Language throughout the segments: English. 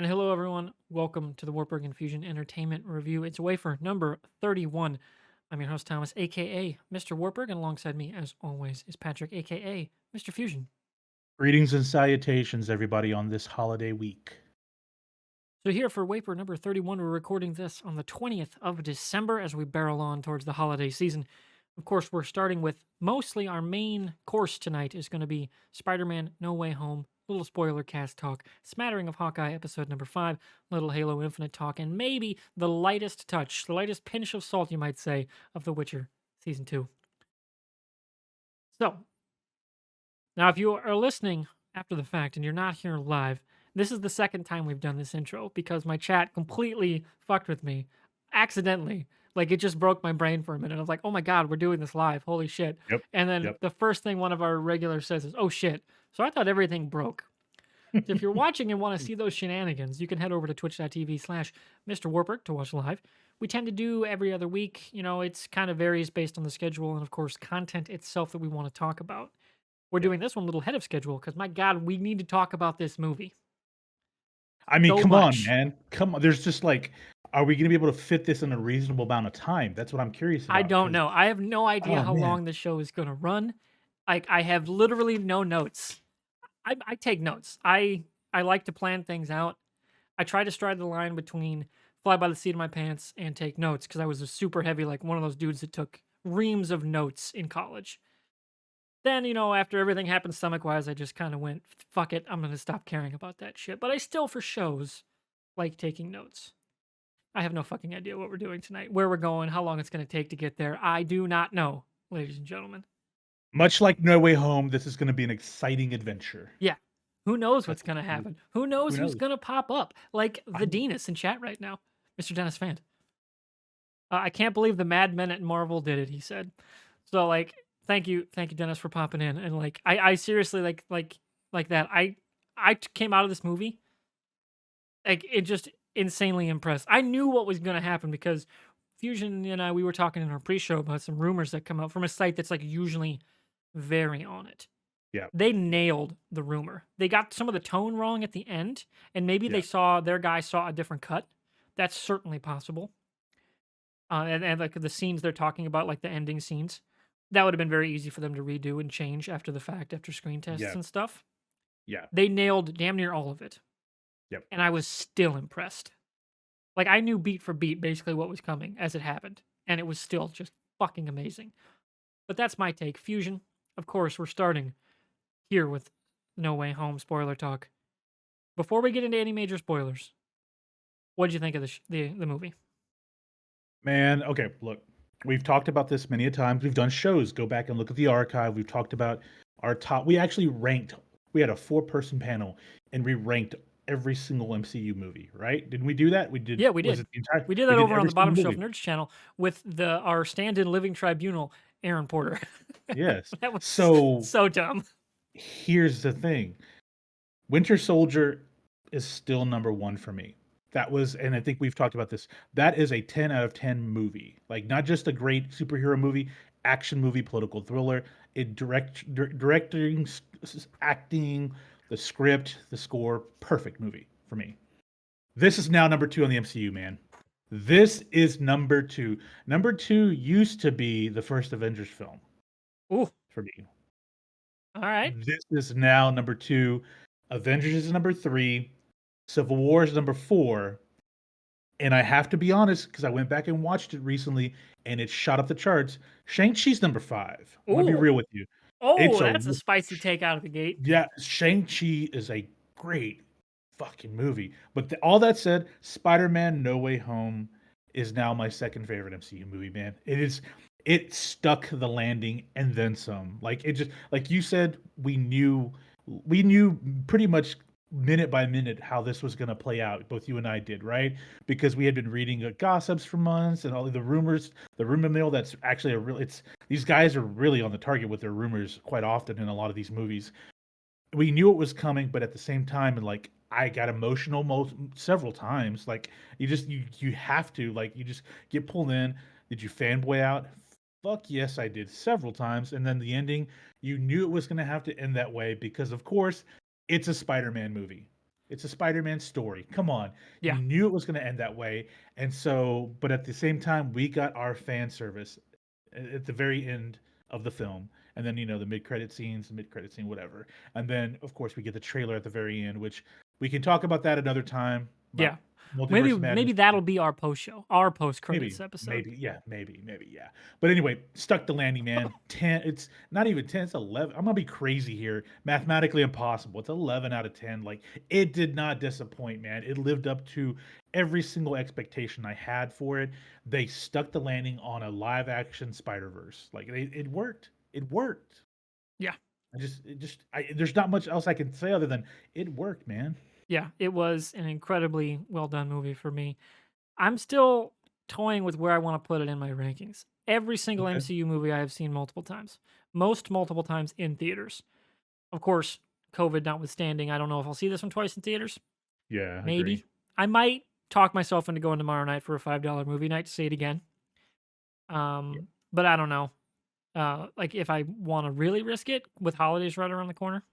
And hello, everyone. Welcome to the Wartburg Infusion Entertainment Review. It's WAFER number 31. I'm your host, Thomas, aka Mr. Wartburg, and alongside me, as always, is Patrick, aka Mr. Fusion. Greetings and salutations, everybody, on this holiday week. So, here for WAFER number 31, we're recording this on the 20th of December as we barrel on towards the holiday season. Of course, we're starting with mostly our main course tonight is going to be Spider Man No Way Home, little spoiler cast talk, smattering of Hawkeye episode number 5, little Halo Infinite talk, and maybe the lightest touch, the lightest pinch of salt, you might say, of The Witcher season 2. So, now if you are listening after the fact and you're not here live, this is the second time we've done this intro because my chat completely fucked with me accidentally. Like it just broke my brain for a minute. I was like, "Oh my god, we're doing this live. Holy shit." Yep. And then Yep. the first thing one of our regulars says is, "Oh shit." So I thought everything broke. So if you're watching and want to see those shenanigans, you can head over to twitch.tv/MrWartburg to watch live. We tend to do every other week. You know, it's kind of varies based on the schedule and, of course, content itself that we want to talk about. We're Yep. doing this one a little ahead of schedule because, my God, we need to talk about this movie I mean, so come on, much. man. Come on. There's just like, are we going to be able to fit this in a reasonable amount of time? That's what I'm curious I about. don't Because, know. I have no idea oh how man, long the show is going to run. Like, I have literally no notes. I take notes. I like to plan things out. I try to stride the line between fly by the seat of my pants and take notes because I was a super heavy, like one of those dudes that took reams of notes in college. Then, after everything happened stomach wise, I just kind of went, fuck it, I'm going to stop caring about that shit. But I still, for shows, like taking notes. I have no fucking idea what we're doing tonight, where we're going, how long it's going to take to get there. I do not know, ladies and gentlemen. much like No Way Home, this is going to be an exciting adventure. Yeah. Who knows what's That's going to who happen? Who knows who's knows. going to pop up? Like I, the Denis in chat right now, Mr. Dennis Fan. I can't believe the Mad Men at Marvel did it, he said. So, like, thank you, Dennis, for popping in. And, like, I seriously, like that. Came out of this movie, like, it just insanely impressed. I knew what was going to happen because Fusion and I, we were talking in our pre-show about some rumors that come out from a site that's, like, usually very on it. yeah. They nailed the rumor. They got some of the tone wrong at the end, and maybe Yeah. their guy saw a different cut. That's certainly possible. And like the scenes they're talking about, like the ending scenes, that would have been very easy for them to redo and change after the fact, after screen tests Yeah. and stuff. Yeah. They nailed damn near all of it, Yep. and I was still impressed. Like I knew beat for beat basically what was coming as it happened, and it was still just fucking amazing. But that's my take. Fusion, of course, we're starting here with No Way Home spoiler talk. Before we get into any major spoilers, what did you think of the movie? Man, okay, look, we've talked about this many a times. We've done shows. Go back and look at the archive. We've talked about our top. We actually ranked. We had a four-person panel, and we ranked every single MCU movie. Right? Didn't we do that? We did. Yeah, we Was did. it the entire? We did We that did over on every the single Bottom Shelf movie. Nerds channel with our stand-in living tribunal, Aaron Porter. Yes. That was So so dumb. here's the thing: Winter Soldier is still number one for me. That was, and I think we've talked about this. That is a 10 out of 10 movie. Like, not just a great superhero movie, action movie, political thriller. Directing, acting, the script, the score, perfect movie for me. This is now number two on the MCU, man. This is number two. Number two used to be the first Avengers film Ooh, for me. all right. This is now number two. Avengers is number three. Civil War is number four. And I have to be honest, because I went back and watched it recently and it shot up the charts. Shang-Chi's number five. I'm gonna be Ooh, real with you. oh, It's a that's a spicy take out of the gate. yeah, Shang-Chi is a great fucking movie. But all that said, Spider-Man No Way Home is now my second favorite MCU movie, man. It stuck the landing and then some. Like it just like you said, we knew pretty much minute by minute how this was going to play out. Both you and I did, right? Because we had been reading gossips for months and all the rumors, the rumor mill. That's actually a real. It's these guys are really on the target with their rumors quite often in a lot of these movies. We knew it was coming, but at the same time, and like I got emotional several times. Like you have to like you just get pulled in. Did you fanboy out? Fuck yes, I did several times. And then the ending, you knew it was going to have to end that way because, of course, it's a Spider-Man movie. It's a Spider-Man story. Come on. Yeah. You knew it was going to end that way. And so, but at the same time, we got our fan service at the very end of the film. And then, the mid-credit scenes, the mid-credit scene, whatever. And then, of course, we get the trailer at the very end, which we can talk about that another time Yeah. about Multiverse Maybe of Madness. maybe that'll be our post show, our post credits Maybe, episode. maybe, yeah, maybe, yeah. But anyway, stuck the landing, man. 10, it's not even 10, it's 11. I'm gonna be crazy here. Mathematically impossible. It's 11 out of 10. Like, it did not disappoint, man. It lived up to every single expectation I had for it. They stuck the landing on a live action Spider-Verse. Like, it worked. It worked. Yeah. There's not much else I can say other than it worked, man. Yeah, it was an incredibly well done movie for me. I'm still toying with where I want to put it in my rankings. Every single Okay. MCU movie I have seen multiple times, most multiple times in theaters. Of course, COVID notwithstanding, I don't know if I'll see this one twice in theaters. Yeah, I Maybe. agree. I might talk myself into going tomorrow night for a $5 movie night to see it again. Yeah. But I don't know. Like if I want to really risk it with holidays right around the corner,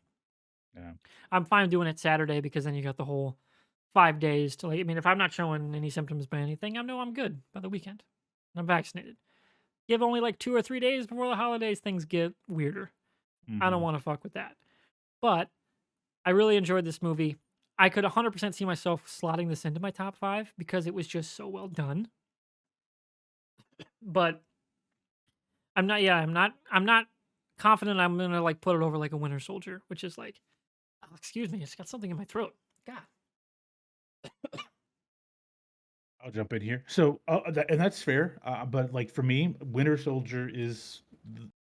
Yeah. I'm fine doing it Saturday because then you got the whole 5 days to like. I mean, if I'm not showing any symptoms by anything, I know I'm good by the weekend. And I'm vaccinated. Give only like 2 or 3 days before the holidays, things get weirder. I don't Hmm. want to fuck with that. But I really enjoyed this movie. I could 100% see myself slotting this into my top 5 because it was just so well done. But I'm not confident I'm going to like put it over like a Winter Soldier, which is like, oh, excuse me, it's got something in my throat. God. I'll jump in here. So, and that's fair. But like for me, Winter Soldier is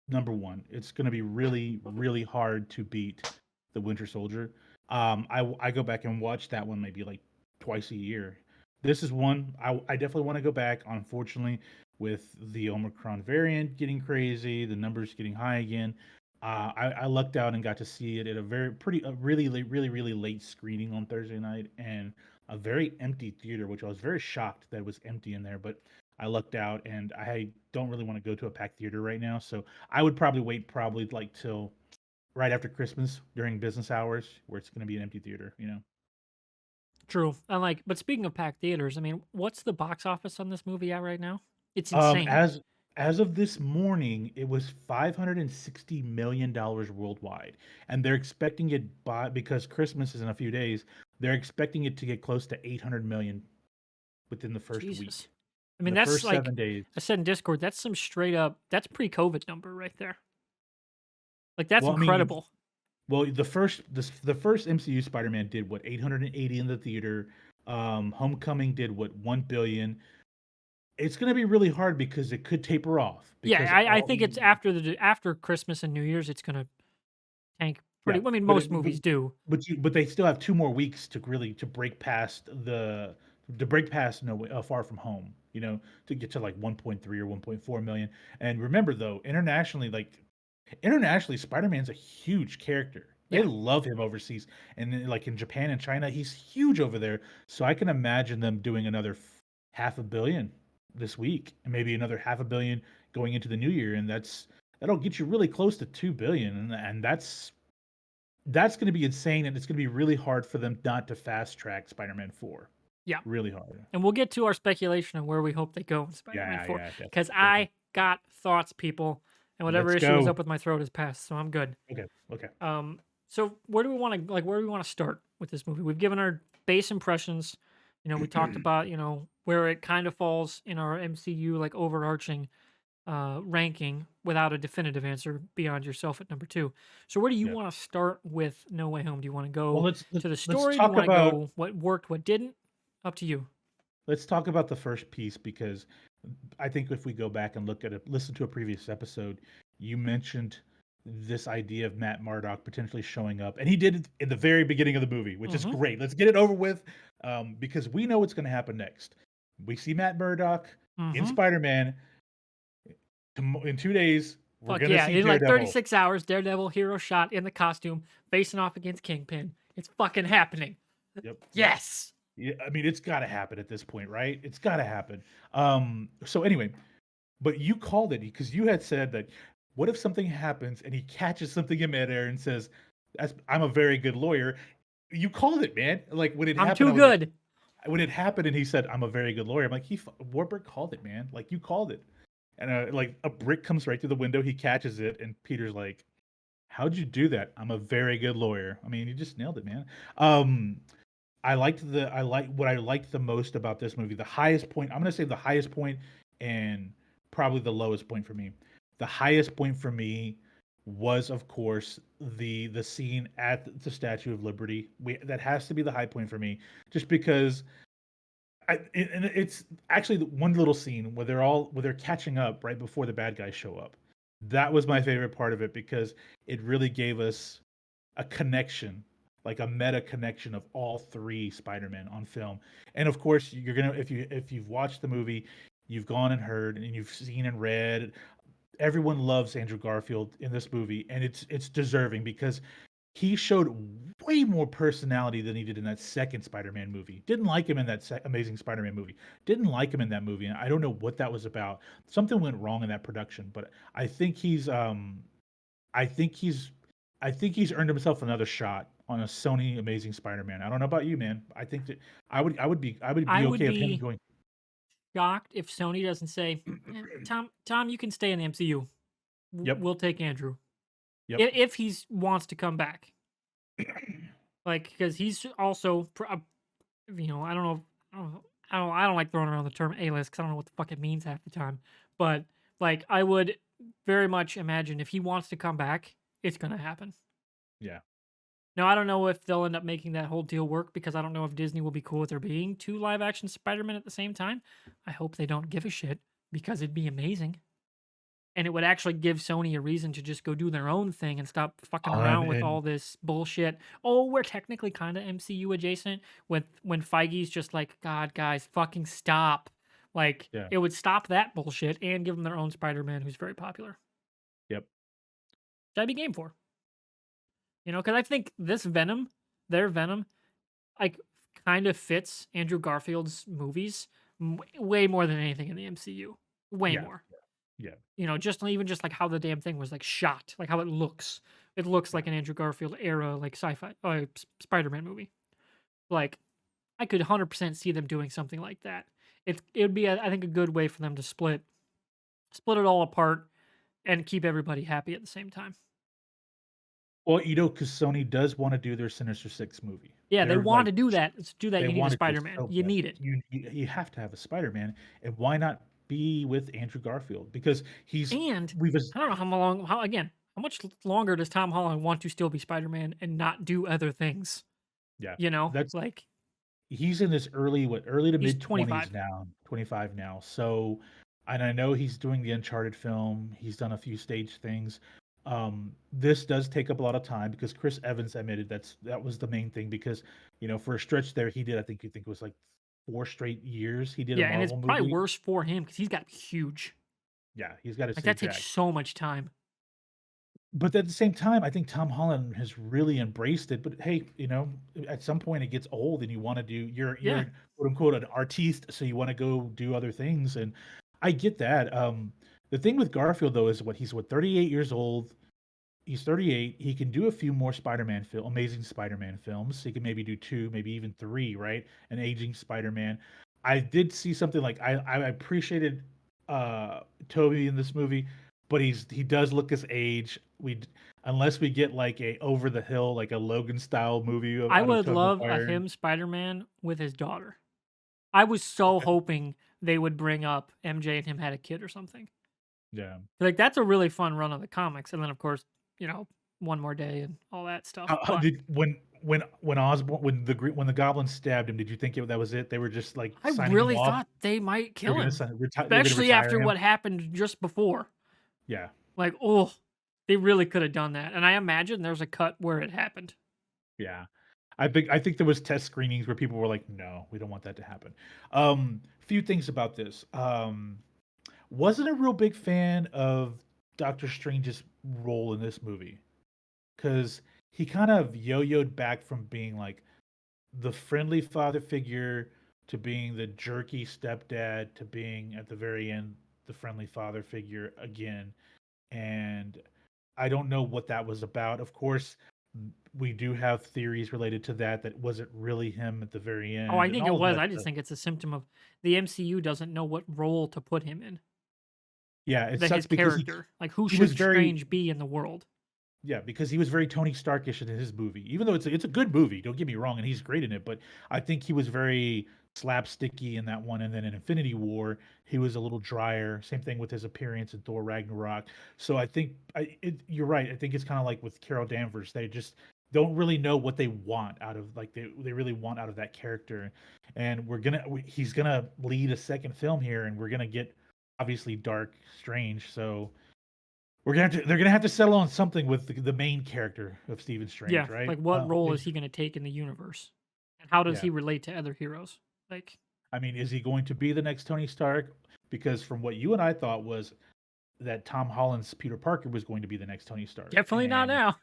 number one. It's going to be really, really hard to beat the Winter Soldier. I go back and watch that one maybe like twice a year. This is one I definitely want to go back. Unfortunately, with the Omicron variant getting crazy, the numbers getting high again. I lucked out and got to see it at a really late screening on Thursday night, and a very empty theater, which I was very shocked that it was empty in there. But I lucked out, and I don't really want to go to a packed theater right now. So I would probably wait, probably like till right after Christmas during business hours, where it's going to be an empty theater. True. And like, but speaking of packed theaters, I mean, what's the box office on this movie at right now? It's Um, insane. as as of this morning, it was $560 million worldwide, and they're expecting it by because Christmas is in a few days. They're expecting it to get close to 800 million within the first Jesus. week, I mean, the that's first like 7 days. I said in Discord, that's some straight up, that's pre-COVID number right there. Like that's Well, I mean, incredible. well, the first MCU Spider-Man did what 880 in the theater. Homecoming did what 1 billion. It's going to be really hard because it could taper off Yeah, because I all think it's after Christmas and New Year's, it's gonna tank yeah, pretty. I mean, but most movies do. but they still have 2 more weeks to really to break past No Way Far From Home, to get to like 1.3 or 1.4 million. And remember though, internationally, Spider-Man's a huge character. They Yeah, love him overseas, and then, like in Japan and China, he's huge over there. So I can imagine them doing another half a billion this week, and maybe another half a billion going into the new year, and that'll get you really close to 2 billion, and that's going to be insane, and it's going to be really hard for them not to fast track Spider-Man 4. yeah. Really hard. And we'll get to our speculation of where we hope they go in Spider-Man Yeah, 4 yeah, definitely, because definitely. I got thoughts, people, and whatever Let's issue is go. up with my throat is passed, so I'm good. Okay, okay. So where do we want to where do we want to start with this movie? We've given our base impressions. We talked about, where it kind of falls in our MCU like overarching ranking without a definitive answer beyond yourself at number 2. So where do you Yeah. want to start with No Way Home? Do you want to Well, go to the let's story? Do you talk want to about go what worked, what didn't? Up to you. let's talk about the first piece because I think if we go back and listen to a previous episode, you mentioned this idea of Matt Murdock potentially showing up, and he did it in the very beginning of the movie, which is Mhm. great. Let's get it over with, because we know what's going to happen next. We see Matt Murdock in Mhm. Spider-Man. In 2 days, we're Fuck going to yeah, see in like Daredevil. 36 hours Daredevil hero shot in the costume facing off against Kingpin. It's fucking happening. Yep, yep. Yes. Yeah, I mean, it's got to happen at this point, right? It's got to happen. So anyway, but you called it because you had said that what if something happens and he catches something in midair and says, I'm a very good lawyer. You called it, man. Like when it I'm happened, I too was like, good. when it happened, and he said, "I'm a very good lawyer." I'm like, Warburg called it, man. Like you called it. And like a brick comes right through the window. He catches it, and Peter's like, "How'd you do that?" "I'm a very good lawyer." I mean, you just nailed it, man. Um, I like what I liked the most about this movie. The highest point. I'm gonna say the highest point, and probably the lowest point for me. The highest point for me was, of course, the scene at the Statue of Liberty. That has to be the high point for me, just because and it's actually the one little scene where they're catching up right before the bad guys show up. That was my favorite part of it because it really gave us a connection, like a meta connection of all three Spider-Man on film. And of course, you're gonna if you've watched the movie, you've gone and heard and you've seen and read. Everyone loves Andrew Garfield in this movie, and it's deserving because he showed way more personality than he did in that second Spider-Man movie. Didn't like him in that Amazing Spider-Man movie. Didn't like him in that movie, and I don't know what that was about. Something went wrong in that production, but I think he's I think he's earned himself another shot on a Sony Amazing Spider-Man. I don't know about you, man. I think that I would I be would okay with him be going. shocked if Sony doesn't say, Tom, you can stay in the MCU. Yep, We'll take Andrew yep. if he wants to come back. Like, because he's also, I don't know, I don't, know- I don't like throwing around the term A-list because I don't know what the fuck it means half the time. But like, I would very much imagine if he wants to come back, it's gonna happen. Yeah. Now, I don't know if they'll end up making that whole deal work because I don't know if Disney will be cool with there being two live action Spider-Man at the same time. I hope they don't give a shit because it'd be amazing. And it would actually give Sony a reason to just go do their own thing and stop fucking around with And all this bullshit. Oh, we're technically kind of MCU adjacent with when Feige's just like, God, guys, fucking stop. Like, yeah, it would stop that bullshit and give them their own Spider-Man who's very popular. yep. Which I'd be game for. Because I think this Venom, their Venom, like kind of fits Andrew Garfield's movies way more than anything in the MCU. Way Yeah, more. yeah, Just even just like how the damn thing was like shot, like how it looks. It looks yeah. like an Andrew Garfield era like sci-fi Spider-Man movie. Like I could 100% see them doing something like that. It would be I think a good way for them to split it all apart and keep everybody happy at the same time. Well, because Sony does want to do their Sinister Six movie. Yeah, they They're want like to do that. To do that, they you need a want to do it Spider-Man. so You bad. need it. You have to have a Spider-Man, and why not be with Andrew Garfield? Because he's And we've I don't know how much longer does Tom Holland want to still be Spider-Man and not do other things? yeah, that's Like he's in his early to he's mid 20s 25. now, 25 now. So, and I know he's doing the Uncharted film. He's done a few stage things. This does take up a lot of time because Chris Evans admitted that was the main thing because for a stretch there he did I think it was like 4 straight years he did a Yeah, and it's Marvel probably movie. worse for him because he's got huge. Yeah, he's got to Like stay that takes jacked. so much time. But at the same time, I think Tom Holland has really embraced it. But hey, at some point it gets old, and you want to do Yeah, you're quote unquote an artiste, so you want to go do other things, and I get that. The thing with Garfield though is he's 38 years old. He's 38. He can do a few more Amazing Spider-Man films. He can maybe do two, maybe even three, right? An aging Spider-Man. I did see something like I appreciated Toby in this movie, but he does look his age. Unless we get like a over the hill, like a Logan style movie I out of would Tobey love a Maguire. him Spider-Man with his daughter. I was so hoping they would bring up MJ and him had a kid or something. Yeah. Like that's a really fun run of the comics, and then of course, one more day and all that stuff. How But did when Osborn when the goblin stabbed him? Did you think that was it? They were just like I signing him really off. thought they might They were kill gonna him, they were gonna especially retire after him. what happened just before. Yeah. Like, oh, they really could have done that. And I imagine there's a cut where it happened. Yeah. I think there was test screenings where people were like, "No, we don't want that to happen." Few things about this. Wasn't a real big fan of Doctor Strange's role in this movie because he kind of yo-yoed back from being like the friendly father figure to being the jerky stepdad to being at the very end the friendly father figure again. And I don't know what that was about. Of course, We do have theories related to that. That wasn't really him at the very Oh, I end, and think it all of was. that I just stuff. think it's a symptom of the MCU doesn't know what role to put him in. Yeah, it His sucks because character. Like, who he was should very Strange be in the world? yeah, because he was very Tony Starkish in his movie. Even though it's a good movie, don't get me wrong, and he's great in it, but I think he was very slapsticky in that one. And then in Infinity War, he was a little drier. Same thing with his appearance in Thor Ragnarok. So I think you're right. I think it's kind of like with Carol Danvers. They just don't really know what they want out of like they really want out of that character. And he's gonna lead a second film here, and we're gonna get obviously Dark Strange. So they're gonna have to settle on something with the main character of Stephen Strange, Yeah, right? like what role is he going to take in the universe, and how does Yeah. he relate to other heroes? Like, I mean, is he going to be the next Tony Stark? Because from what you and I thought was that Tom Holland's Peter Parker was going to be the next Tony Stark, definitely not and now.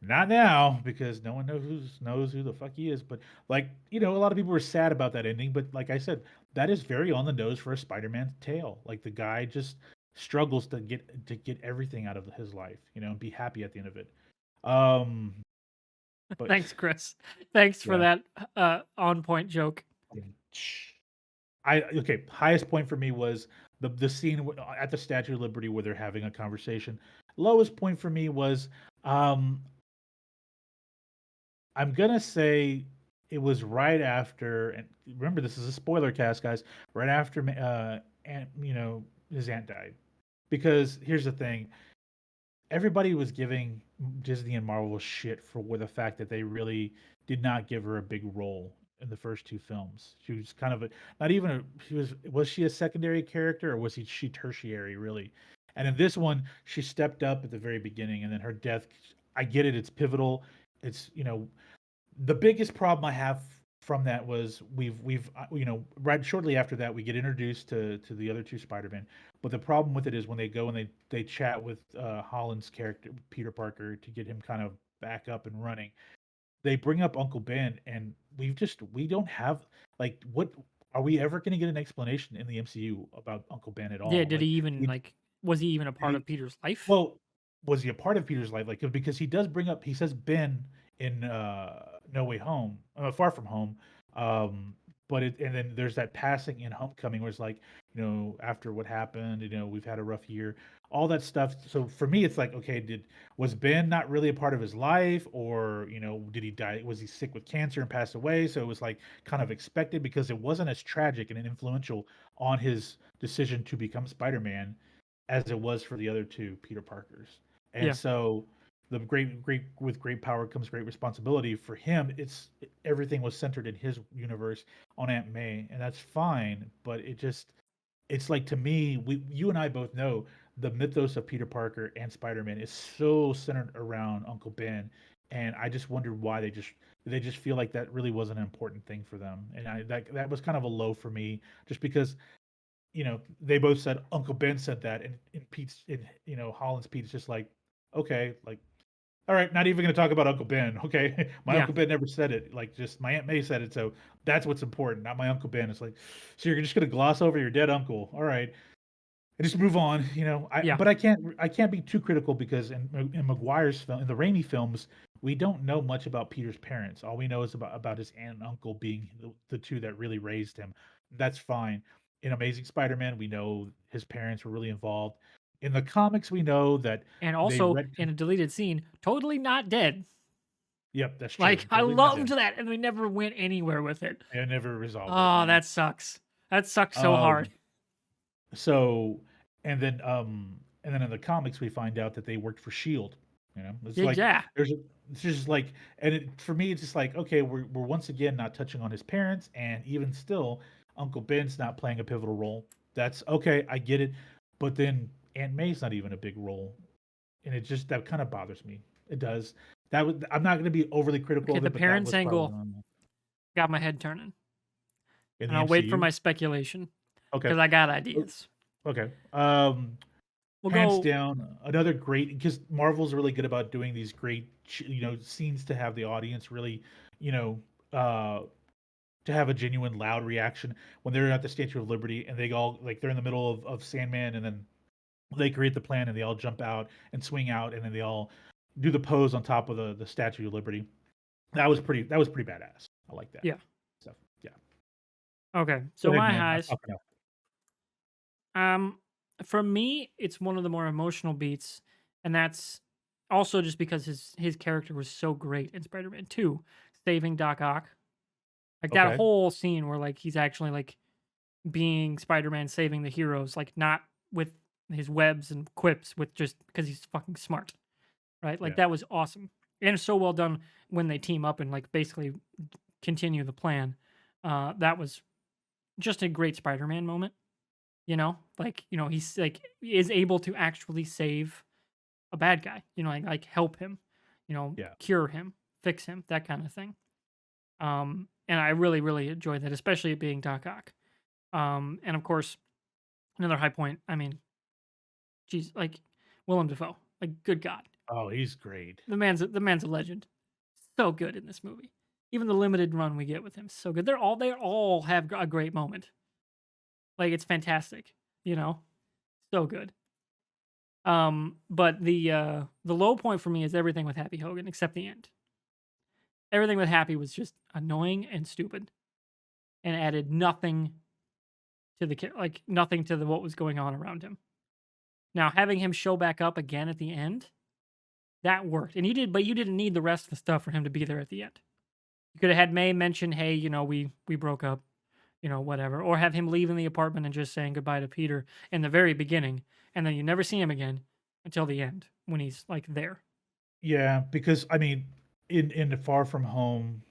not now because no one knows who the fuck he is. But like a lot of people were sad about that ending. But like I said, that is very on the nose for a Spider-Man tale. Like the guy just struggles to get everything out of his life, and be happy at the end of it. Um, but Thanks, Chris. Thanks for yeah. that on point joke. Okay. Highest point for me was the scene at the Statue of Liberty where they're having a conversation. Lowest point for me was um, I'm gonna say it was right after, and remember this is a spoiler cast, guys. Right after, and his aunt died. Because here's the thing: everybody was giving Disney and Marvel shit for the fact that they really did not give her a big role in the first two films. She was kind of not even was she a secondary character or was she tertiary really? And in this one, she stepped up at the very beginning, and then her death. I get it; it's pivotal. It's the biggest problem I have from that was we've right shortly after that we get introduced to the other two Spider-Man. But the problem with it is when they go and they chat with Holland's character Peter Parker to get him kind of back up and running. They bring up Uncle Ben, and we don't have like what are we ever going to get an explanation in the MCU about Uncle Ben at Yeah, all? did he Like even we, like was he even a part he, of Peter's life? well, was he a part of Peter's life? Like, because he says Ben in No Way Home, Far From Home. Um, and then there's that passing in Homecoming where it's like, after what happened, we've had a rough year, all that stuff. So for me, it's like, okay, was Ben not really a part of his life, or did he die? Was he sick with cancer and passed away? So it was like kind of expected because it wasn't as tragic and influential on his decision to become Spider-Man as it was for the other two Peter Parkers. And Yeah, so the great with great power comes great responsibility. For him, everything was centered in his universe on Aunt May, and that's fine. But it's like to me, you and I both know the mythos of Peter Parker and Spider-Man is so centered around Uncle Ben, and I just wondered why they just feel like that really wasn't an important thing for them, and that was kind of a low for me, just because they both said Uncle Ben said that, and Holland's Pete's just like, okay, like, all right, not even going to talk about Uncle Ben. Okay, my yeah, Uncle Ben never said it. Like, just my Aunt May said it, so that's what's important, not my Uncle Ben. It's like, so you're just going to gloss over your dead uncle? All right, and just move on. yeah. But I can't be too critical because in McGuire's film, in the Raimi films, we don't know much about Peter's parents. All we know is about his aunt and uncle being the two that really raised him. That's fine. In Amazing Spider-Man, we know his parents were really involved. In the comics, we know that And they also read. in a deleted scene, totally not dead. Yep, that's Like, true. I Totally not loved dead. that, and they never went anywhere with it. They never resolved it. Oh, Yeah. that sucks. That sucks so hard. Um. So, and then in the comics, we find out that they worked for Shield. It's Yeah, like yeah, it's just like, and for me, it's just like, okay, we're once again not touching on his parents, and even still, Uncle Ben's not playing a pivotal role. That's okay, I get it, but then Aunt May's not even a big role, and that kind of bothers me. It does. I'm not going to be overly critical okay. of The it, but that parents was probably angle on got my head turning, in and the I'll wait for MCU. my speculation Okay, because I got ideas. okay. We'll Hands go. down, another great because Marvel's really good about doing these great, scenes to have the audience really, you know, uh, to have a genuine loud reaction when they're at the Statue of Liberty and they all like they're in the middle of Sandman and then they create the plan and they all jump out and swing out and then they all do the pose on top of the Statue of Liberty. That was pretty badass. I like that Yeah. stuff. Yeah. Okay. Go So ahead, my man. I'm highs. talking up. Um, for me, it's one of the more emotional beats, and that's also just because his character was so great in Spider-Man 2, saving Doc Ock. Like that Okay. whole scene where like he's actually like being Spider-Man saving the heroes, like not with his webs and quips, with just because he's fucking smart, right? Like Yeah. that was awesome. And it's so well done when they team up and like basically continue the plan. That was just a great Spider-Man moment. Like he's like is able to actually save a bad guy. Like help him. Yeah. Cure him, fix him, that kind of thing. And I really really enjoy that, especially it being Doc Ock. And of course another high point. I mean, geez, like Willem Dafoe. Like good God, Oh, he's great. the man's a legend. So good in this movie. Even the limited run we get with him, so good. They all have a great moment. Like it's fantastic. You know, so good. But the low point for me is everything with Happy Hogan except the end. Everything with Happy was just annoying and stupid, and added nothing to nothing to what was going on around him. Now having him show back up again at the end, that worked, and but you didn't need the rest of the stuff for him to be there at the end. You could have had May mention, "Hey, we broke up," whatever, or have him leaving the apartment and just saying goodbye to Peter in the very beginning, and then you never see him again until the end when he's like there. Yeah, because I mean, in the Far From Home,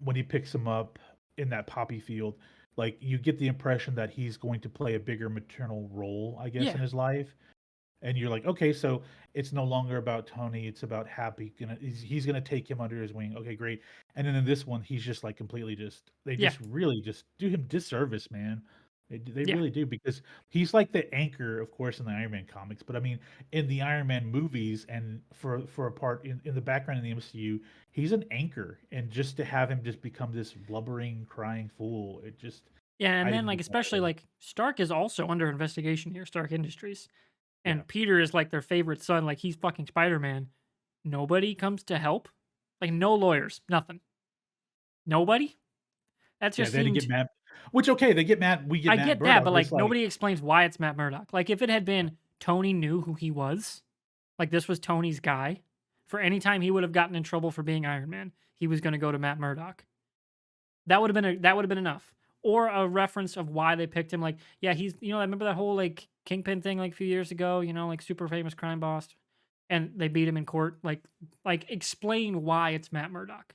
when he picks him up in that poppy field, like you get the impression that he's going to play a bigger maternal role, I guess, Yeah, in his life. And you're like, okay, so it's no longer about Tony, it's about Happy. He's gonna take him under his wing. Okay, great. And then in this one, he's just like completely just they yeah, just really just do him disservice, man. They yeah, really do because he's like the anchor, of course, in the Iron Man comics. But I mean, in the Iron Man movies and for a part in the background in the MCU, he's an anchor. And just to have him just become this blubbering, crying fool, it just yeah. And I then didn't like get that at especially all. like Stark is also under investigation here, Stark Industries, Yeah. and Peter is like their favorite son, like he's fucking Spider Man. Nobody comes to help, like no lawyers, nothing, nobody. That Yeah, just they had to get seemed. Matt, which okay, they get Matt, we get I Matt get that, Murdock, but but it's like like, nobody explains why it's Matt Murdock. Like if it had been Tony knew who he was, like this was Tony's guy. For any time he would have gotten in trouble for being Iron Man, he was going to go to Matt Murdock. That would have been enough, or a reference of why they picked him. Like, yeah, he's I remember that whole like Kingpin thing like a few years ago. Like super famous crime boss, and they beat him in court. Like explain why it's Matt Murdock.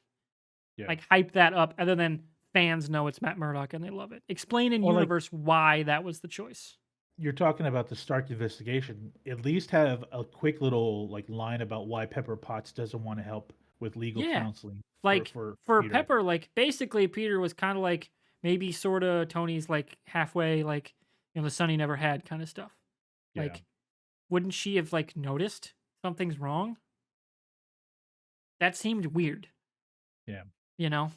yeah. Like hype that up, other than fans know it's Matt Murdock and they love it. Explain in Or like universe why that was the choice. you're talking about the Stark investigation, at least have a quick little like line about why Pepper Potts doesn't want to help with legal Yeah. counseling for Like for Peter. Pepper, like basically Peter was kind of like maybe sort of Tony's like halfway, like the son he never had kind of stuff. Yeah, Like, wouldn't she have like noticed something's wrong? That seemed weird, yeah. you know?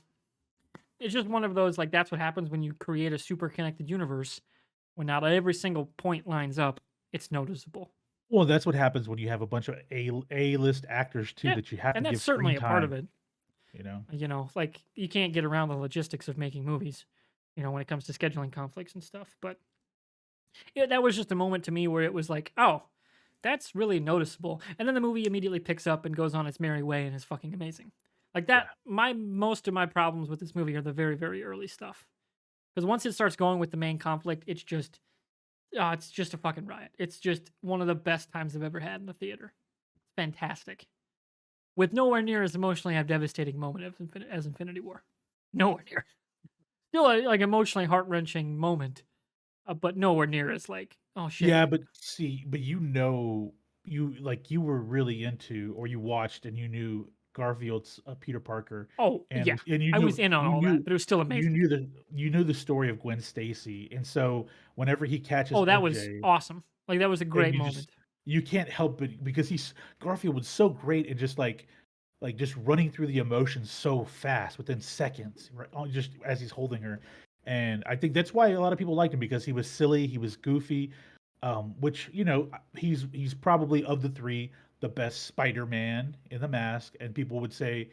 It's just one of those like that's what happens when you create a super connected universe. When not every single point lines up, it's noticeable. Well, that's what happens when you have a bunch of A-list actors too Yeah. that you have to And that's give certainly screen a part of time, it. you know? Like you can't get around the logistics of making movies, when it comes to scheduling conflicts and stuff. But yeah, that was just a moment to me where it was like, oh, that's really noticeable. And then the movie immediately picks up and goes on its merry way and is fucking amazing. Like that, Yeah. most of my problems with this movie are the very, very early stuff. Because once it starts going with the main conflict, it's just a fucking riot. It's just one of the best times I've ever had in the theater. It's fantastic. With nowhere near as emotionally a devastating moment as Infinity War. Nowhere near. Still a like emotionally heart wrenching moment, but nowhere near as like, oh shit. Yeah, but see, but you like you were really into or you watched and you knew Garfield's Peter Parker Oh yeah, and I was in on you all that, knew but it was still you amazing. knew the story of Gwen Stacy. And so whenever he catches Oh, that was MJ awesome. Like that was a and great moment. you can't help but because he's Garfield was so great and just like just running through the emotions so fast within seconds, right? Just as he's holding her. And I think that's why a lot of people liked him because he was silly, he was goofy, which he's probably of the three the best Spider-Man in the mask, and people would say,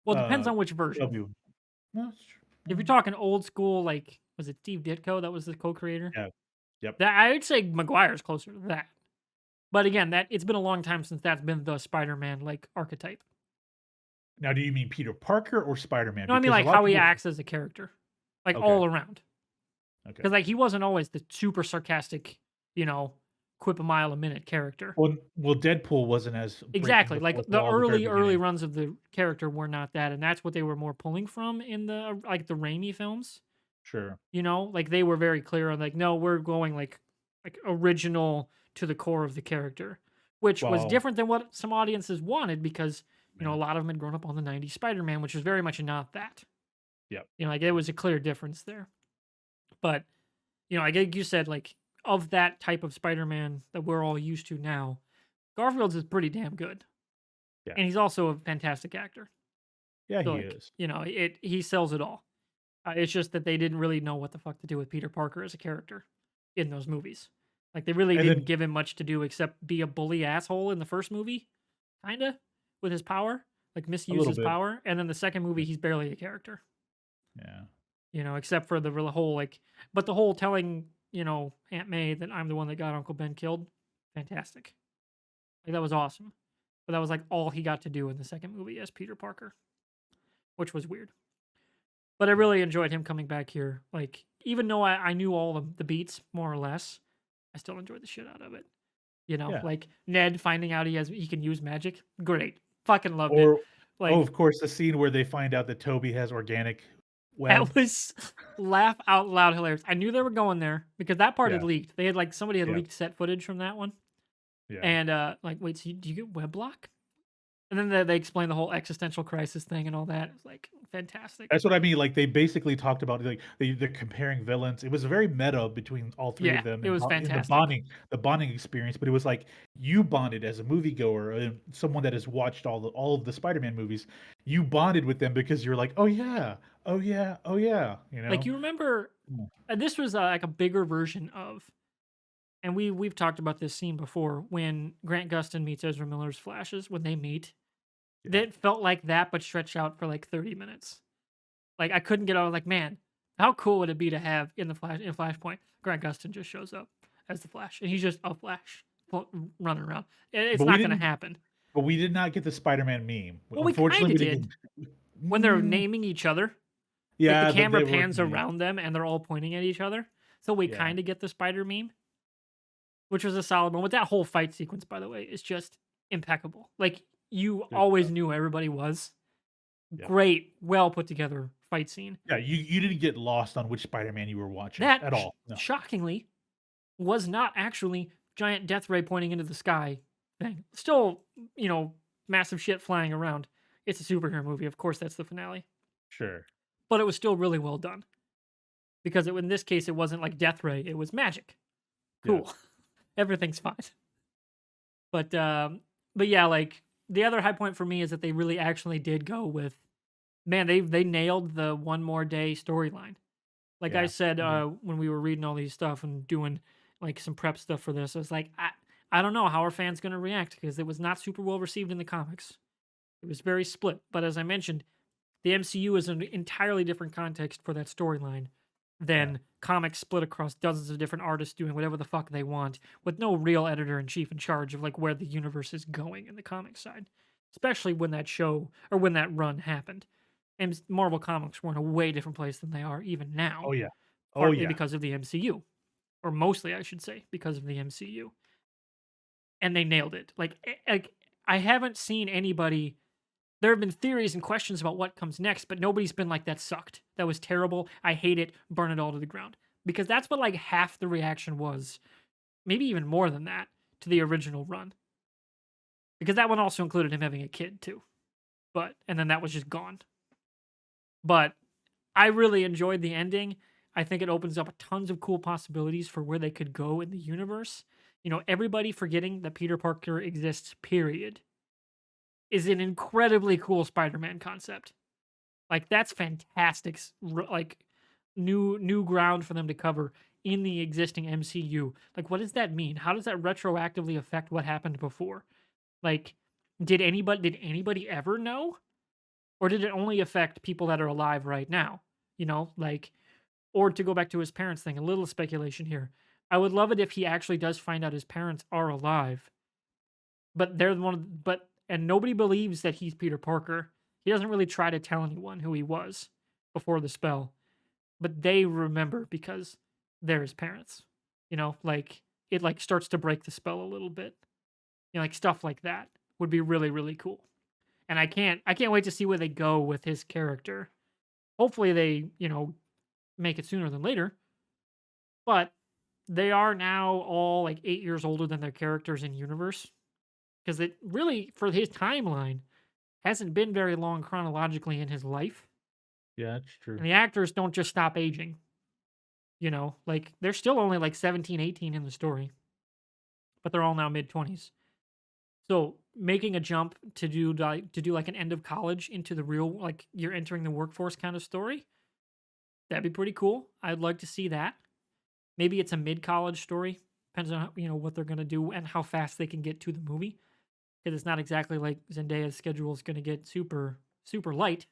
Well, it depends uh, on which version. W. Well, that's true. If you're talking old school, like was it Steve Ditko that was the co-creator? Yeah. Yep. That I would say Maguire's closer to that. But again, that it's been a long time since that's been the Spider-Man like archetype. Now, do you mean Peter Parker or Spider-Man? No, I mean Because a like lot of how he people. acts as a character, like Okay. all around. Okay. Because like he wasn't always the super sarcastic, you know, quip a mile a minute character. Well, Deadpool wasn't as breaking Exactly. the Like fourth the wall at the very early beginning. runs of the character were not that, and that's what they were more pulling from in the like the Raimi films. Sure. You know, like they were very clear on like, no, we're going like original to the core of the character, which was Well, different than what some audiences wanted because you know a yeah. lot of them had grown up on the '90s Spider-Man, which was very much not that. Yep. You know, like there was a clear difference there. But you know, like you said, like of that type of Spider-Man that we're all used to now, Garfield's is pretty damn good, Yeah. and he's also a fantastic actor. Yeah, So he like, is. you know, he sells it all. It's just that they didn't really know what the fuck to do with Peter Parker as a character in those movies. Like they really And didn't then give him much to do except be a bully asshole in the first movie, kinda, with his power, like a misuse little his bit. power, and then the second movie he's barely a character, Yeah. you know, except for the real whole like, but the whole telling you know Aunt May that I'm the one that got Uncle Ben killed, fantastic, like that was awesome, but that was like all he got to do in the second movie as Peter Parker, which was weird. But I Yeah. really enjoyed him coming back here. Like, even though I knew all the beats more or less, I still enjoyed the shit out of it. You know, Yeah. like Ned finding out he can use magic, great, fucking loved it. Or Like of course, the scene where they find out that Toby has organic web. that was laugh out loud hilarious. I knew they were going there because that part had Yeah. leaked. They had like somebody had Yeah. leaked set footage from that one, Yeah. and like, wait, so do you get web block? And then they explain the whole existential crisis thing and all that. It's like fantastic. That's what I mean. Like they basically talked about like they're comparing villains. It was very meta between all three Yeah, of them it and was in the fantastic. bonding experience. But it was like you bonded as a moviegoer, someone that has watched all of the Spider-Man movies. You bonded with them because you're like, oh yeah, oh yeah, oh yeah. You Like know. you remember, Mm. and this was like a bigger version of, and we've talked about this scene before when Grant Gustin meets Ezra Miller's Flashes when they meet. Yeah. That felt like that, but stretched out for like 30 minutes. Like I couldn't get out. Like man, how cool would it be to have in the Flash in Flashpoint? Grant Gustin just shows up as the Flash, and he's just a Flash running around. It's But we not going to didn't. happen. But we did not get the Spider-Man meme. Well, we kind Unfortunately, of we didn't did get. when they're Mm, naming each other. Like the yeah, that camera they were. pans around them, and they're all pointing at each other. So we Yeah. kind of get the Spider meme, which was a solid one. With that whole fight sequence, by the way, is just impeccable. Like you Good always stuff. knew everybody was Yep. great, well put together fight scene. Yeah, you didn't get lost on which Spider-Man you were watching That at all. No. shockingly was not actually giant death ray pointing into the sky thing. Still, you know, massive shit flying around. It's a superhero movie, of course. That's the finale, Sure. but it was still really well done because in this case it wasn't like death ray; it was magic. Yeah. Cool, everything's fine. But yeah, like the other high point for me is that they really actually did go with, man, they nailed the one more day storyline. Like I Yeah. said, Mhm. when we were reading all these stuff and doing like some prep stuff for this, I was like, I don't know how our fans gonna react because it was not super well received in the comics. It was very split. But as I mentioned, the MCU is an entirely different context for that storyline Yeah. than comics split across dozens of different artists doing whatever the fuck they want with no real editor in chief in charge of like where the universe is going in the comic side. Especially when that show or when that run happened. And Marvel Comics were in a way different place than they are even Oh now, yeah. Oh partly yeah. because of the MCU, or mostly I should say because of the MCU. And they nailed it. Like I haven't seen anybody. There have been theories and questions about what comes next, but nobody's been like, that sucked. That was terrible. I hate it. Burn it all to the ground. Because that's what like half the reaction was, maybe even more than that, to the original run. Because that one also included him having a kid too. And then that was just gone. But I really enjoyed the ending. I think it opens up tons of cool possibilities for where they could go in the universe. You know, everybody forgetting that Peter Parker exists, period, is an incredibly cool Spider-Man concept. Like that's fantastic. Like new ground for them to cover in the existing MCU. Like what does that mean? How does that retroactively affect what happened before? Like, did anybody ever know? Or did it only affect people that are alive right now? You know, like, or to go back to his parents thing, a little speculation here. I would love it if he actually does find out his parents are alive, but they're the one, but, and nobody believes that he's Peter Parker. He doesn't really try to tell anyone who he was before the spell, but they remember because they're his parents. You know, like, it like starts to break the spell a little bit. You know, like stuff like that would be really, really cool. And I can't wait to see where they go with his character. Hopefully they, make it sooner than later. But they are now all like 8 years older than their characters in universe. Because it really, for his timeline, hasn't been very long chronologically in his life. Yeah, that's true. And the actors don't just stop aging. Like they're still only like 17, 18 in the story. But they're all now mid 20s. So making a jump to do like an end of college into the real, like you're entering the workforce kind of story, that'd be pretty cool. I'd like to see that. Maybe it's a mid college story. Depends on what they're gonna do and how fast they can get to the movie. Because it's not exactly like Zendaya's schedule is gonna get super super light.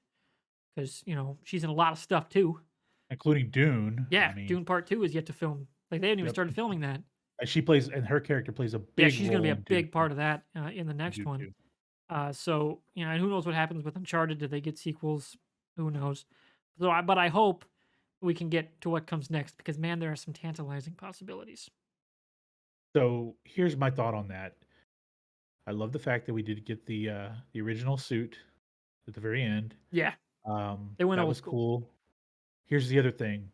Because she's in a lot of stuff too. Including Dune. Yeah, I mean, Dune Part 2 is yet to film. Like they haven't even yep. started filming that. She plays, and her character plays a Yeah, big she's gonna be role a in Dune. big part of that in the in next Dune one. 2. So and who knows what happens with Uncharted? Do they get sequels? Who knows? But I hope we can get to what comes next because man, there are some tantalizing possibilities. So here's my thought on that. I love the fact that we did get the original suit at the very end. Yeah, they went That old was school. cool. Here's the other thing.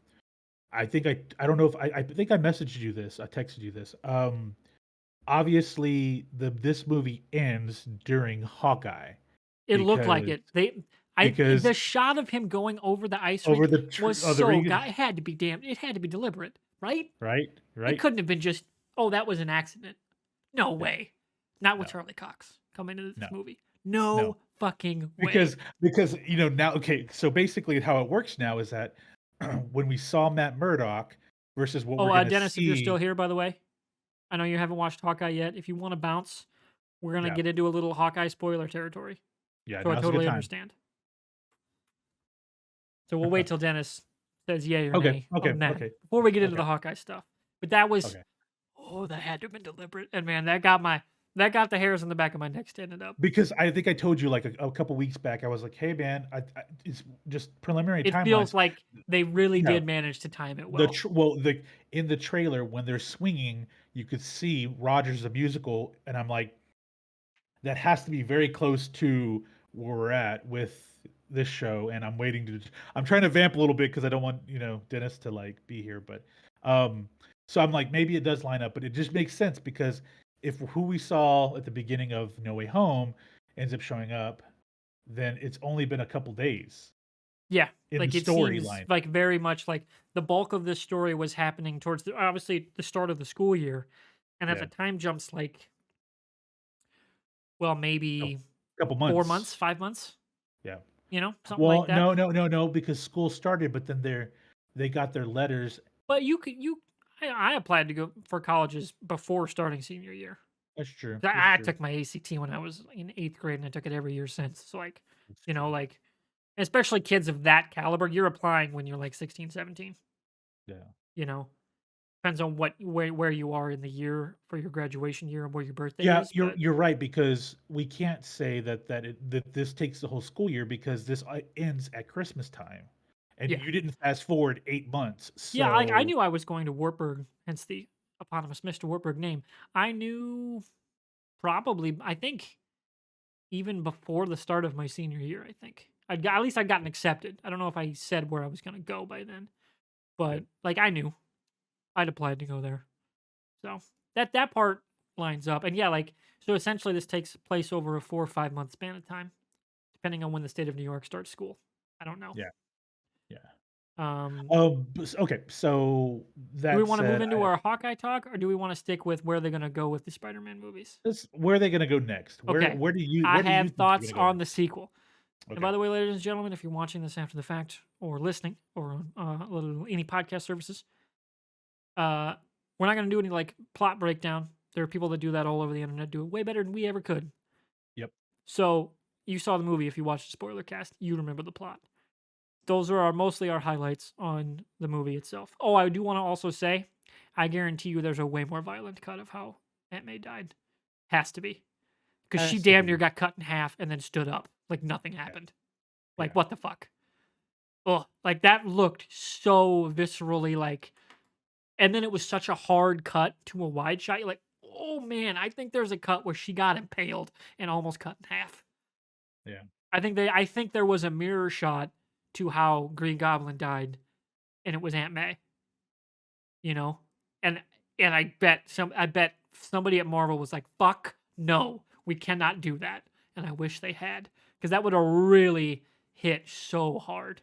I don't know if I think I messaged you this. I texted you this. Obviously this movie ends during Hawkeye It looked like because it. The because shot of him going over the ice over rink the was oh, the so ring, it had to be damn. It had to be deliberate, right? right, It right. couldn't have been just, oh, that was an accident. No No, way. Not with no, Charlie Cox coming into no, this movie. no. No fucking way. Because now, okay, so basically how it works now is that when we saw Matt Murdock versus what Oh, we're gonna Dennis, if you're still see, here, by the way, I know you haven't watched Hawkeye yet. If you want to bounce, we're gonna yeah, get into a little Hawkeye spoiler territory. yeah, So I now's a good totally time. understand. So we'll wait till Dennis says yay or Okay, nay okay, on that okay, before we get into okay, the Hawkeye stuff. But that was, okay. oh, that had to have been deliberate. And man, that got the hairs on the back of my neck standing up. Because I think I told you like a couple weeks back, I was like, "Hey, man, it's just preliminary It feels timelines." like they really Yeah, did manage to time it the well. well, the in the trailer when they're swinging, you could see Rogers the musical, and I'm like, that has to be very close to where we're at with this show, and I'm trying to vamp a little bit because I don't want Dennis to like be here, but um so I'm like, maybe it does line up, but it just makes sense because if who we saw at the beginning of No Way Home ends up showing up, then it's only been a couple days Yeah, in the like it seems storyline. like very much like the bulk of this story was happening towards obviously the start of the school year, and at Yeah, the time jumps like, well, a maybe couple 4 months, months. 5 months, Yeah. something like Well, that. no, no, no, no, because school started, but then they got their letters. But I applied to go for colleges before starting senior year. That's true. 'Cause That's I true. took my ACT when I was in 8th grade, and I took it every year since. So like, That's true. like especially kids of that caliber, you're applying when you're like 16, 17. Yeah. You know, depends on where you are in the year for your graduation year and where your birthday Yeah, is. you're But you're right because we can't say that this takes the whole school year because this ends at Christmas time, and yeah, you didn't fast forward 8 months. yeah, like I So knew I was going to Wartburg, hence the eponymous MrWartburg name. I knew probably, I think, even before the start of my senior year. I think at least I'd gotten accepted. I don't know if I said where I was going to go by then, yeah, but like I knew I'd applied to go there. So that part lines up, and yeah, like so essentially this takes place over a 4 or 5 month span of time, depending on when the state of New York starts school. I don't know. yeah, yeah. Um, Okay. So do we that want to move said, into our Hawkeye talk, or do we want to stick with where they're going to go with the Spider-Man movies? where are they going to go next? Where Okay, where do you I where do you have think they're thoughts going to go on the next? sequel. And Okay. by the way, ladies and gentlemen, if you're watching this after the fact or listening or on any podcast services, uh, we're not going to do any like plot breakdown. There are people that do that all over the internet, do it way better than we ever could. So you saw the movie. If you watched the spoiler cast, you remember the plot. Those are mostly our highlights on the movie itself. Oh, I do want to also say, I guarantee you there's a way more violent cut of how Aunt May died. Has to be. Because she Has to damn near be. got cut in half and then stood up. Like nothing Yeah. happened. Like, Yeah. what the fuck? Oh, like that looked so viscerally like. And then it was such a hard cut to a wide shot. You're like, oh man, I think there's a cut where she got impaled and almost cut in half. Yeah. I think there was a mirror shot to how Green Goblin died, and it was Aunt May. You know, and I bet somebody at Marvel was like, "Fuck no, we cannot do that," and I wish they had, because that would have really hit so hard,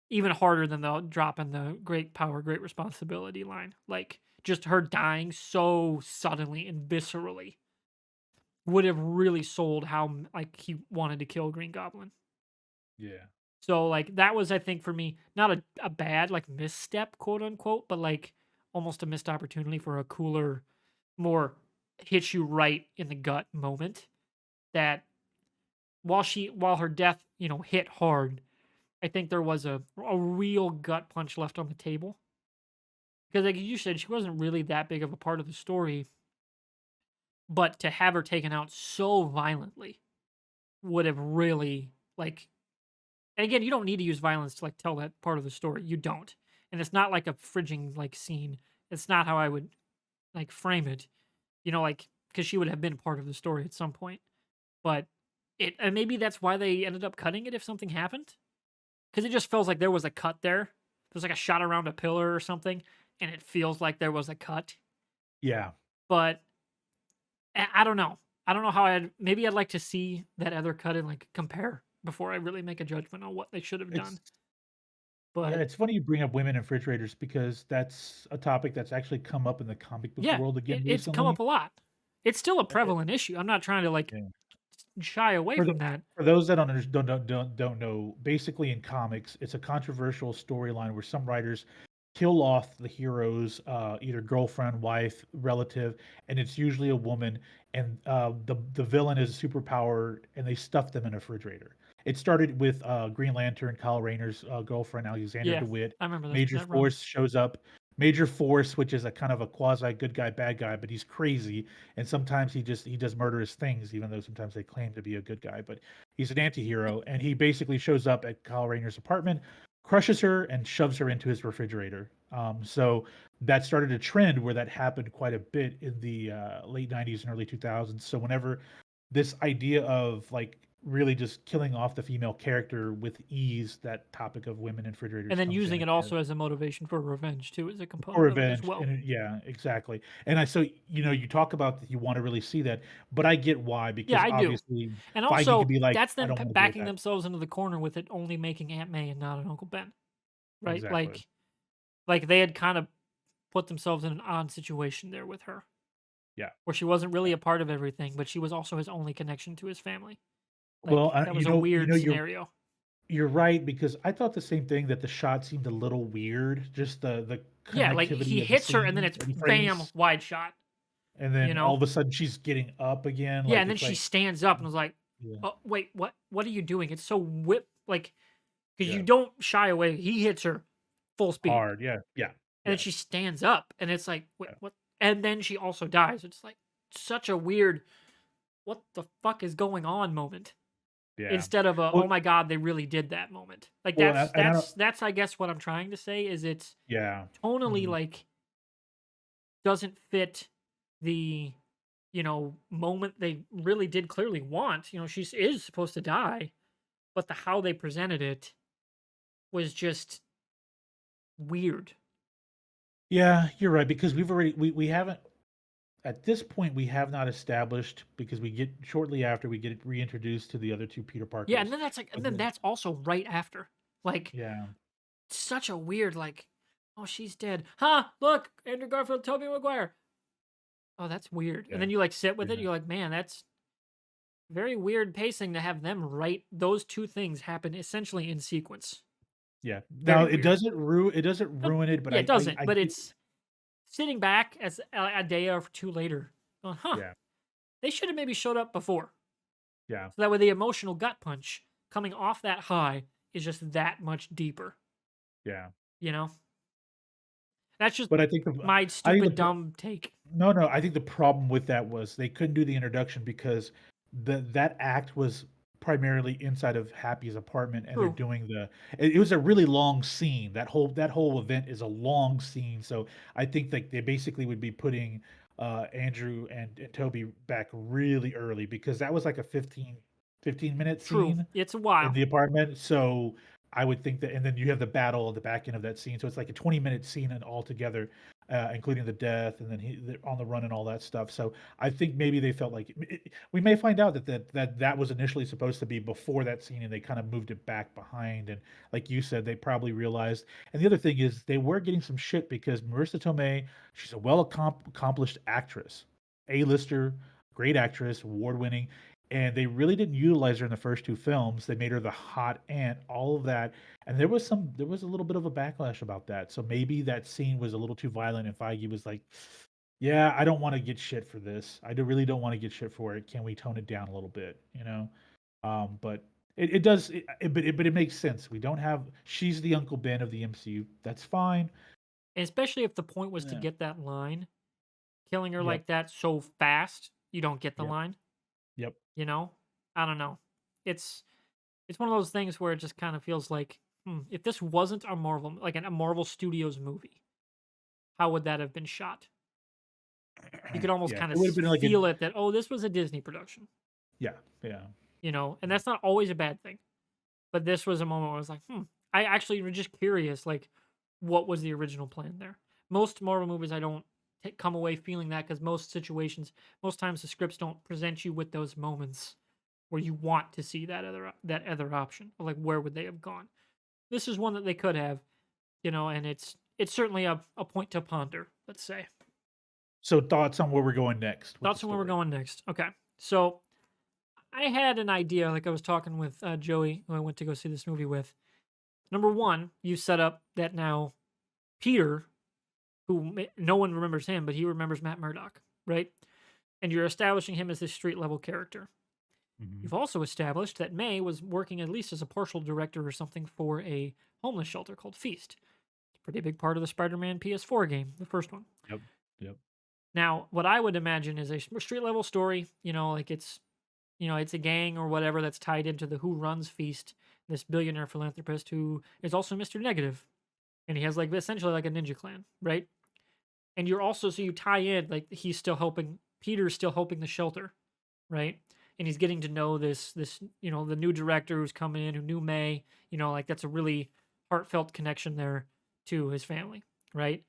even harder than the drop in the "great power, great responsibility" line. Like just her dying so suddenly and viscerally would have really sold how like he wanted to kill Green Goblin. Yeah. So like that was, I think, for me, not a bad like misstep, quote unquote, but like almost a missed opportunity for a cooler, more hit you right in the gut moment. That while her death, hit hard, I think there was a real gut punch left on the table. Because like you said, she wasn't really that big of a part of the story, but to have her taken out so violently would have really like. And again, you don't need to use violence to like tell that part of the story. You don't. And it's not like a fridging like scene. It's not how I would like frame it. Like because she would have been part of the story at some point. But and maybe that's why they ended up cutting it if something happened. Because it just feels like there was a cut there. There's like a shot around a pillar or something, and it feels like there was a cut. Yeah. But I don't know. I don't know how I'd like to see that other cut and like compare before I really make a judgment on what they should have It's done. But it's funny you bring up women in refrigerators because that's a topic that's actually come up in the comic book yeah, world again it's come up recently. a lot. It's still a Uh, prevalent issue. I'm not trying to like Yeah. shy away For from that. those that don't know, basically in comics, it's a controversial storyline where some writers kill off the hero's either girlfriend, wife, relative, and it's usually a woman, and the villain is superpowered, and they stuff them in a refrigerator. It started with Green Lantern, Kyle Rayner's girlfriend, Alexander Yeah, DeWitt. I remember Major that run. Force shows up. Major Force, which is a kind of a quasi good guy, bad guy, but he's crazy, and sometimes he does murderous things, even though sometimes they claim to be a good guy. But he's an anti-hero, and he basically shows up at Kyle Rayner's apartment, crushes her, and shoves her into his refrigerator. So that started a trend where that happened quite a bit in the late '90s and early 2000s. So whenever this idea of like really just killing off the female character with ease, that topic of women in And refrigerators then comes in using it as also as a motivation for revenge too, as a for component of it as revenge, well. and yeah, exactly. And I so you talk about that you want to really see that, but I get why Yeah, because I do. obviously And Feige could also, be like, that's I them don't want to deal with backing that. themselves into the corner with it only making Aunt May and not an Uncle Ben, right? Exactly. Like they had kind of put themselves in an odd situation there with her, Yeah. where she wasn't really a part of everything, but she was also his only connection to his family. Well, Like that was a weird scenario. you're right because I thought the same thing that the shot seemed a little weird, just the Yeah, like connectivity he of the hits her and then scene it's and the bam, frames, wide shot, and you then all know? of a sudden she's getting up again, Yeah, like and then it's she like, stands up and was like, yeah, "Oh, wait, what are you doing?" It's so like because you yeah, don't shy away. He hits her full speed, hard, yeah, yeah, and then yeah, she stands up, and it's like, "Wait, yeah, what?" And then she also dies. It's like such a weird, "What the fuck is going on?" moment. yeah. Instead of a, Well, "Oh my god, they really did that" moment. Like well, and I don't, that's I guess what I'm trying to say is it's yeah, tonally mhm, like doesn't fit the moment they really did clearly want. She is supposed to die, but the how they presented it was just weird. yeah, you're right because we haven't at this point we have not established because we get shortly after we get reintroduced to the other two Peter Yeah, Parkers. and But then then, that's also right after. Like yeah, such a weird like, oh, she's dead. Huh? Look, Andrew Garfield, Tobey Maguire. Oh, that's weird. And yeah, then you like sit with it. yeah. You're like, man, that's very weird pacing to have them write those two things happen essentially in sequence. Yeah. Now Very weird. it doesn't But ruin it, but yeah, it doesn't. I But get, it's sitting back as a day or two later, going, huh? yeah. They should have maybe showed up before. Yeah. So that way the emotional gut punch coming off that high is just that much deeper, Yeah. you know? That's just But I think my I think stupid, dumb take. no, no, I think the problem with that was they couldn't do the introduction because that act was primarily inside of Happy's apartment, and they're True. doing it was a really long scene. That whole event is a long scene, so I think like they basically would be putting Andrew and Toby back really early because that was like a 15-minute True. scene It's a in while. the apartment. So I would think that, and then you have the battle at the back end of that scene. So it's like a 20-minute scene and altogether, including the death, and then they're on the run and all that stuff. So I think maybe they felt like we may find out that was initially supposed to be before that scene, and they kind of moved it back behind. And like you said, they probably realized. And the other thing is, they were getting some shit because Marissa Tomei, she's a accomplished actress, A-lister, great actress, award-winning, and they really didn't utilize her in the first two films. They made her the hot aunt, all of that, and there was a little bit of a backlash about that. So maybe that scene was a little too violent, and Feige was like, "Yeah, I don't want to get shit for this. Really don't want to get shit for it. Can we tone it down a little bit?" You know, but it does, but it makes sense. We don't have she's the Uncle Ben of the MCU. That's fine. And especially if the point was to Yeah. get that line, killing her Yep. like that so fast, you don't get the Yep. line, Yep. you know? I don't know. It's it's one of those things where it just kind of feels like, if this wasn't a Marvel, like a Marvel Studios movie, how would that have been shot? You could almost Yeah. kind It of would have been like a feel it that, oh, this was a Disney production, yeah. Yeah. and that's not always a bad thing. But this was a moment where I was like, I actually was just curious, like, what was the original plan there? Most Marvel movies, I don't come away feeling that because most situations, most times the scripts don't present you with those moments where you want to see that other option. Or like, where would they have gone? This is one that they could have, and it's certainly a point to ponder. Let's say. So thoughts on where we're going next with the Thoughts on where we're story? going next. Okay, so I had an idea. Like I was talking with Joey, who I went to go see this movie with. Number one, you set up that now Peter, no one remembers him, but he remembers Matt Murdock, right? And you're establishing him as this street level character. Mhm. You've also established that May was working at least as a partial director or something for a homeless shelter called Feast. It's a pretty big part of the Spider Man PS4 game, the first one. Yep. Yep. Now, what I would imagine is a street level story, like it's a gang or whatever that's tied into the who runs Feast, this billionaire philanthropist who is also Mr. Negative. And he has like essentially like a ninja clan, right? And you're also so you tie in like he's still helping Peter's still helping the shelter, right? And he's getting to know this the new director who's coming in who knew May, like that's a really heartfelt connection there to his family, right?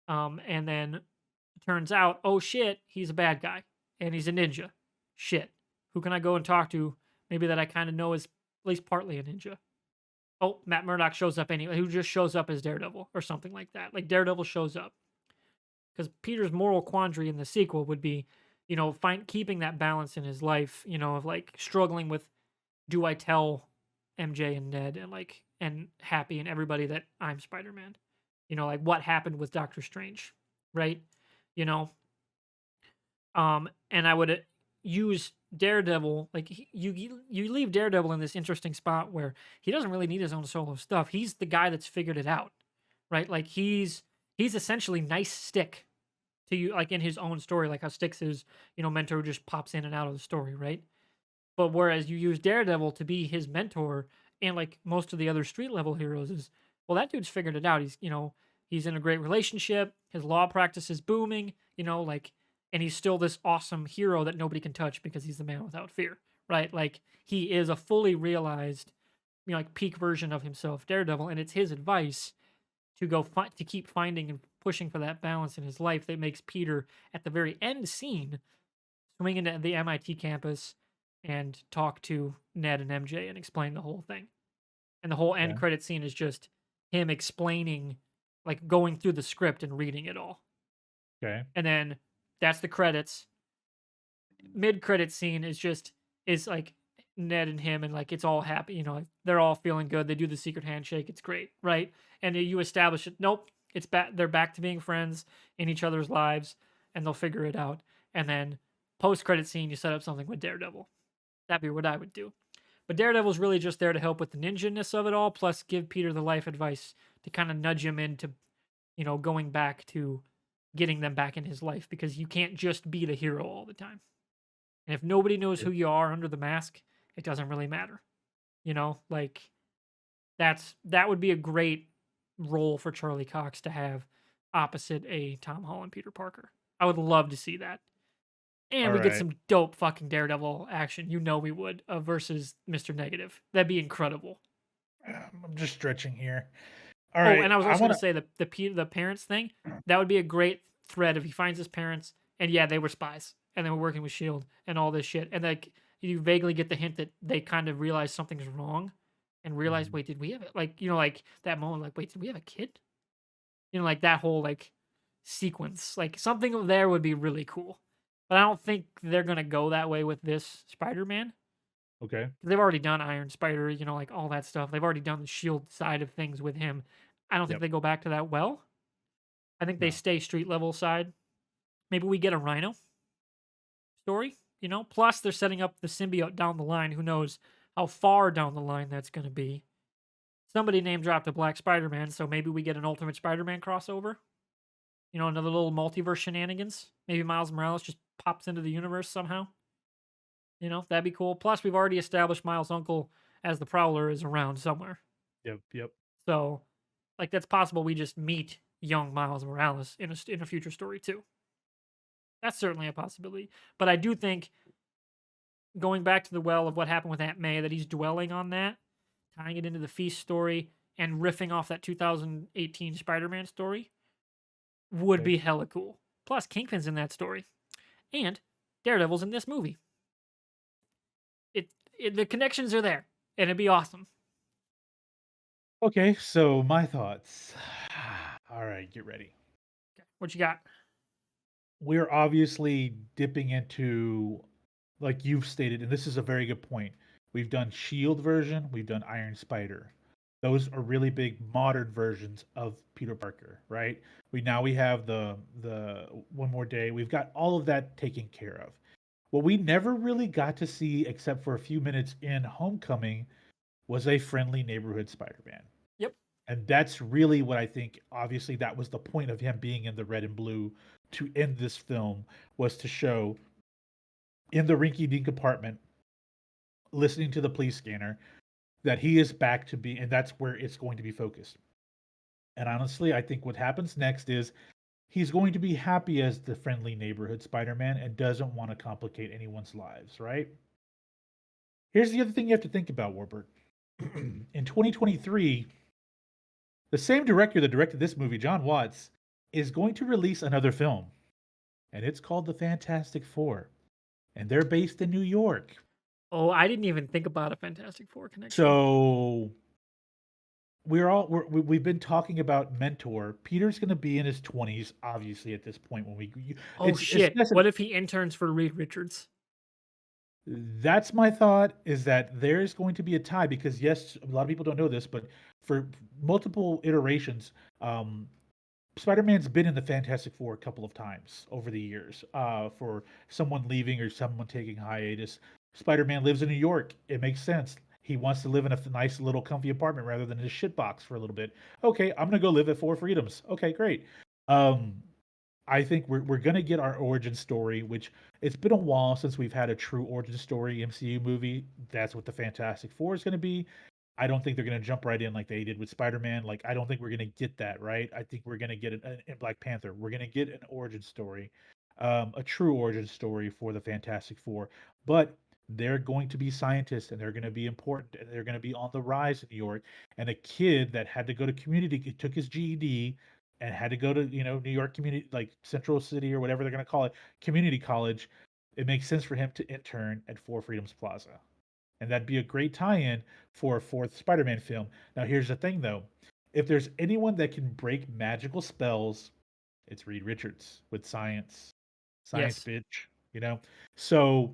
And then it turns out, oh shit, he's a bad guy and he's a ninja. Shit, who can I go and talk to? Maybe that I kind of know is at least partly a ninja. Oh, Matt Murdock shows up anyway, who just shows up as Daredevil or something like that. Like Daredevil shows up. Because Peter's moral quandary in the sequel would be, keeping that balance in his life, of like struggling with, do I tell MJ and Ned and Happy and everybody that I'm Spider-Man? Like what happened with Doctor Strange, right? You know, and I would use Daredevil like you leave Daredevil in this interesting spot where he doesn't really need his own solo stuff. He's the guy that's figured it out, right? Like he's essentially nice Stick to you, like in his own story, like how Styx is, mentor who just pops in and out of the story, right? But whereas you use Daredevil to be his mentor, and like most of the other street level heroes is, well, that dude's figured it out. He's in a great relationship. His law practice is booming. And he's still this awesome hero that nobody can touch because he's the man without fear, right? Like he is a fully realized, like peak version of himself, Daredevil, and it's his advice to to keep finding and pushing for that balance in his life that makes Peter at the very end scene swing into the MIT campus and talk to Ned and MJ and explain the whole thing. And the whole end Okay. credit scene is just him explaining, like going through the script and reading it all. Okay. And then that's the credits. Mid credit scene is like Ned and him and like it's all happy, they're all feeling good. They do the secret handshake. It's great, right? And you establish it. Nope, it's back. They're back to being friends in each other's lives, and they'll figure it out. And then post credit scene, you set up something with Daredevil. That'd be what I would do. But Daredevil's really just there to help with the ninja-ness of it all, plus give Peter the life advice to kind of nudge him into, going back to getting them back in his life, because you can't just be the hero all the time. And if nobody knows who you are under the mask, it doesn't really matter. Like that would be a great role for Charlie Cox to have opposite a Tom Holland Peter Parker. I would love to see that. And All we get right. some dope fucking Daredevil action. We would, versus Mr. Negative. That'd be incredible. I'm just stretching here. All Oh, right. and I was I also going want to say the parents thing. That would be a great thread if he finds his parents, and yeah, they were spies and they were working with Shield and all this shit. And like you vaguely get the hint that they kind of realize something's wrong, and realize, to. wait, did we have it? Like that moment, like, wait, did we have a kid? Like that whole like sequence, like something there would be really cool. But I don't think they're gonna go that way with this Spider-Man. Okay. They've already done Iron Spider, like all that stuff. They've already done the Shield side of things with him. I don't think Yep. they go back to that well. I think they No. stay street level side. Maybe we get a Rhino story, Plus, they're setting up the symbiote down the line. Who knows how far down the line that's going to be? Somebody name dropped a Black Spider Man, so maybe we get an Ultimate Spider Man crossover. Another little multiverse shenanigans. Maybe Miles Morales just pops into the universe somehow. That'd be cool. Plus, we've already established Miles' uncle as the Prowler is around somewhere. Yep. Yep. So, like, that's possible we just meet young Miles Morales in a future story, too. That's certainly a possibility. But I do think, going back to the well of what happened with Aunt May, that he's dwelling on that, tying it into the Feast story, and riffing off that 2018 Spider-Man story would Okay. be hella cool. Plus, Kingpin's in that story. And Daredevil's in this movie. The connections are there, and it'd be awesome. Okay. So my thoughts. All right. Get ready. Okay, what you got? We're obviously dipping into, like you've stated, and this is a very good point. We've done Shield version, we've done Iron Spider. Those are really big modern versions of Peter Parker, right? We have the One More Day. We've got all of that taken care of. What we never really got to see, except for a few minutes in Homecoming, was a friendly neighborhood Spider-Man. Yep. And that's really what I think. Obviously, that was the point of him being in the red and blue to end this film, was to show in the rinky dink apartment, listening to the police scanner, that he is back to be, and that's where it's going to be focused. And honestly, I think what happens next is he's going to be happy as the friendly neighborhood Spider Man and doesn't want to complicate anyone's lives, right? Here's the other thing you have to think about, Warburg. In 2023, the same director that directed this movie, John Watts, is going to release another film, and it's called The Fantastic Four, and they're based in New York. Oh, I didn't even think about a Fantastic Four connection. So we've been talking about Mentor. Peter's going to be in his 20s, obviously, at this point. Oh It's shit! necessary. What if he interns for Reed Richards? That's my thought, is that there's going to be a tie, because yes, a lot of people don't know this, but for multiple iterations, Spider-Man's been in the Fantastic Four a couple of times over the years. For someone leaving or someone taking hiatus, Spider-Man lives in New York. It makes sense. He wants to live in a nice little comfy apartment rather than his shitbox for a little bit. Okay, I'm gonna go live at Four Freedoms. Okay, great. Um, I think we're gonna get our origin story, which it's been a while since we've had a true origin story MCU movie. That's what the Fantastic Four is gonna be. I don't think they're gonna jump right in like they did with Spider-Man. Like, I don't think we're gonna get that, right? I think we're gonna get it in Black Panther. We're gonna get an origin story, a true origin story for the Fantastic Four. But they're going to be scientists, and they're going to be important, and they're going to be on the rise in New York. And a kid that had to go to community, took his GED, and had to go to New York community, like Central City or whatever they're going to call it, community college. It makes sense for him to intern at Four Freedoms Plaza, and that'd be a great tie-in for a fourth Spider-Man film. Now, here's the thing, though: if there's anyone that can break magical spells, it's Reed Richards with science. Science, Yes. bitch. You know, so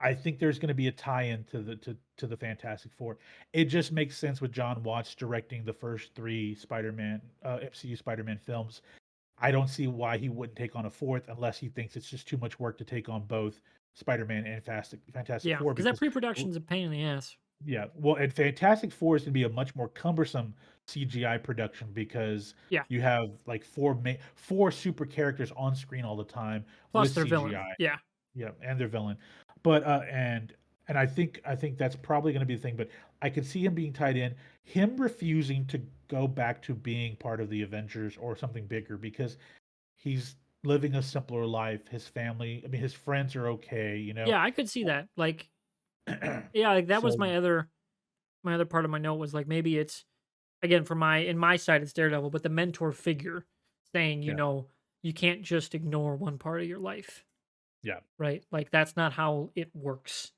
I think there's going to be a tie-in to the Fantastic Four. It just makes sense with John Watts directing the first three Spider-Man MCU Spider-Man films. I don't see why he wouldn't take on a fourth unless he thinks it's just too much work to take on both Spider-Man and Fantastic Yeah, Four because that because pre-production's a pain in the ass. yeah, well, and Fantastic Four is gonna be a much more cumbersome CGI production because Yeah, you have like four super characters on screen all the time plus with their villain. CGI. Yeah, Yeah, and their villain. But and I think that's probably going to be the thing. But I could see him being tied in, him refusing to go back to being part of the Avengers or something bigger because he's living a simpler life. His family, I mean, his friends are okay, you know. yeah, I could see that. Like, yeah, like that was So my other part of my note was like maybe it's again for my in my side it's Daredevil, but the mentor figure saying, yeah, you can't just ignore one part of your life, yeah, right? Like that's not how it works.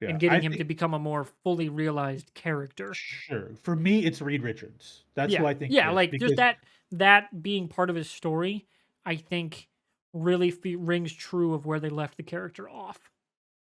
yeah. And I getting him to think become a more fully realized character. sure for me it's Reed Richards. That's who Yeah. I think it Yeah, is like just because that being part of his story, I think really rings true of where they left the character off,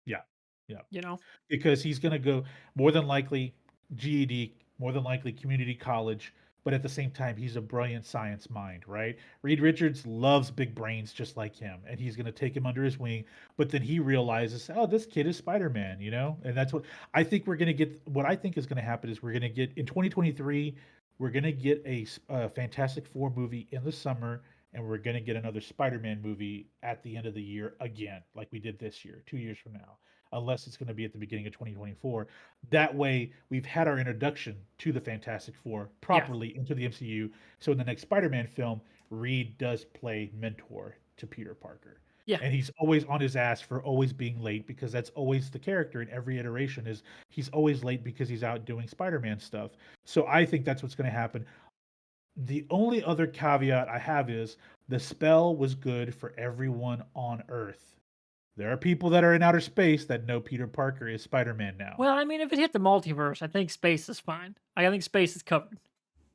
yeah, yeah. you know? Because he's going to go more than likely GED, more than likely community college, but at the same time, he's a brilliant science mind, right? Reed Richards loves big brains just like him, and he's going to take him under his wing. But then he realizes, oh, this kid is Spider Man, you know? And that's what I think we're going to get. What I think is going to happen is we're going to get in 2023, we're going to get a Fantastic Four movie in the summer. And we're going to get another Spider Man movie at the end of the year again, like we did this year, 2 years from now unless it's going to be at the beginning of 2024. That way, we've had our introduction to the Fantastic Four Yeah. properly into the MCU. So in the next Spider-Man film, Reed does play mentor to Peter Parker. Yeah. And he's always on his ass for always being late because that's always the character in every iteration is he's always late because he's out doing Spider-Man stuff. So I think that's what's going to happen. The only other caveat I have is the spell was good for everyone on Earth. There are people that are in outer space that know Peter Parker is Spider-Man now. Well, I mean, if it hit the multiverse, I think space is fine. I think space is covered.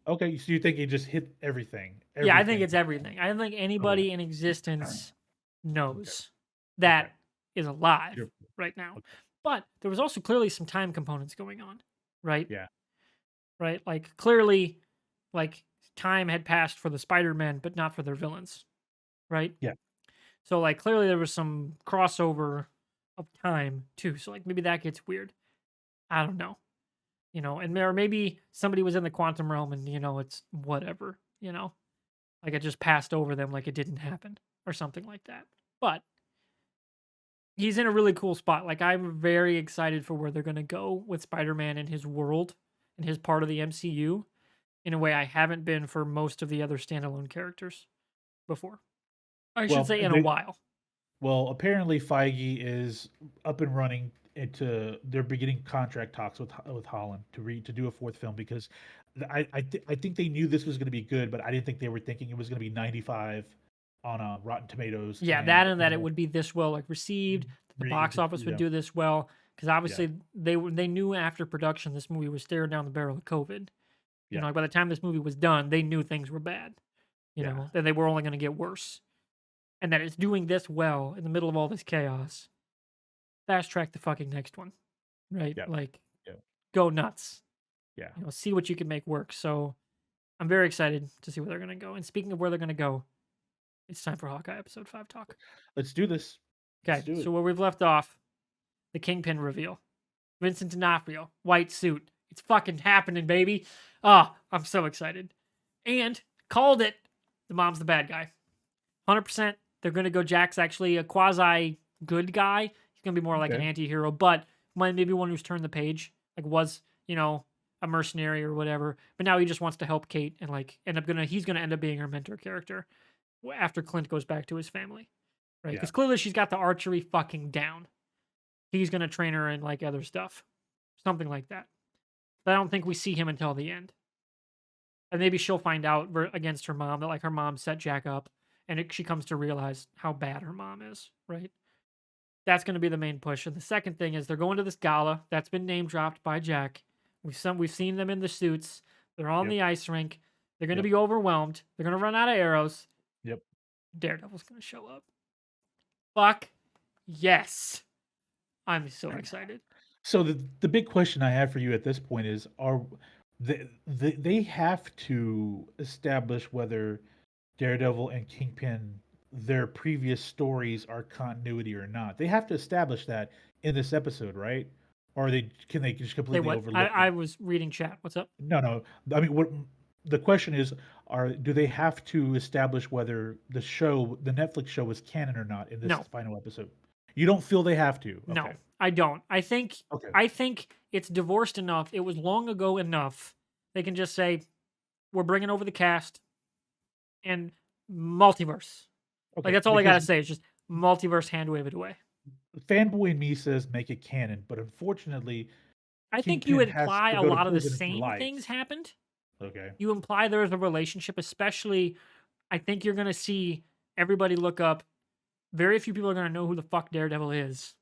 Okay, so you think he just hit everything? Yeah, I think Everything. it's everything. I don't think Okay. anybody in existence Okay. knows Okay. that is alive Peter- right now. Okay. But there was also clearly some time components going on, right? Yeah. Right? Like clearly, like time had passed for the Spider-Man, but not for their villains, right? Yeah. So like clearly there was some crossover of time too. So like maybe that gets weird. I don't know. And or maybe somebody was in the quantum realm and it's whatever, like it just passed over them like it didn't happen or something like that. But he's in a really cool spot. Like I'm very excited for where they're going to go with Spider-Man and his world and his part of the MCU in a way I haven't been for most of the other standalone characters before. I should Well, say in a while. apparently Feige is up and running into they're beginning contract talks with Holland to do a fourth film because I think they knew this was going to be good, but I didn't think they were thinking it was going to be 95 on Rotten Tomatoes Yeah, and that it would be this well like received, that the box office would yeah, do this well because yeah, obviously they knew after production this movie was staring down the barrel of COVID. yeah, Like by the time this movie was done, they knew things were bad. yeah, That they were only going to get worse, and that it's doing this well in the middle of all this chaos. Fast track the fucking next one, right? yeah, Like yeah, go nuts. yeah. See what you can make work. So I'm very excited to see where they're going to go. And speaking of where they're going to go, it's time for Hawkeye episode 5 talk. Let's do this. Let's Okay, do so it. where we've left off, the Kingpin reveal. Vincent D'Onofrio, white suit. It's fucking happening, baby. Ah, I'm so excited. And called it. The mom's the bad guy. 100%. They're going to go. Jack's actually a quasi good guy. He's going to be more like an Okay. anti hero, but maybe one who's turned the page. Like was, a mercenary or whatever. But now he just wants to help Kate and like he's going to end up being her mentor character after Clint goes back to his family. Right? Yeah. Because clearly she's got the archery fucking down. He's going to train her in like other stuff. Something like that. But I don't think we see him until the end. And maybe she'll find out against her mom that like her mom set Jack up and she comes to realize how bad her mom is, right? That's going to be the main push. And the second thing is they're going to this gala that's been name dropped by Jack. We've seen them in the suits. They're on Yep. the ice rink. They're going to Yep. be overwhelmed. They're going to run out of arrows. Yep. Daredevil's going to show up. Fuck yes. I'm so excited. So the big question I have for you at this point is: Are they have to establish whether Daredevil and Kingpin, their previous stories are continuity or not. They have to establish that in this episode, right? Or can they just Say completely what? overlook I it? was reading chat. What's up? No, no. I mean, what the question is, do they have to establish whether the Netflix show is canon or not in this No, final episode? You don't feel they have to. Okay. no, I don't. Okay. I think it's divorced enough. It was long ago enough. They can just say we're bringing over the cast and multiverse. Like Okay. that's all I gotta Because say. It's just multiverse. Hand wave it away. fanboy in me says make it canon, but unfortunately, I think you Kingpin has imply to a go to lot of the prison for same life. things happened. Okay. You imply there's a relationship, especially. I think you're gonna see everybody look up. Very few people are gonna know who the fuck Daredevil is,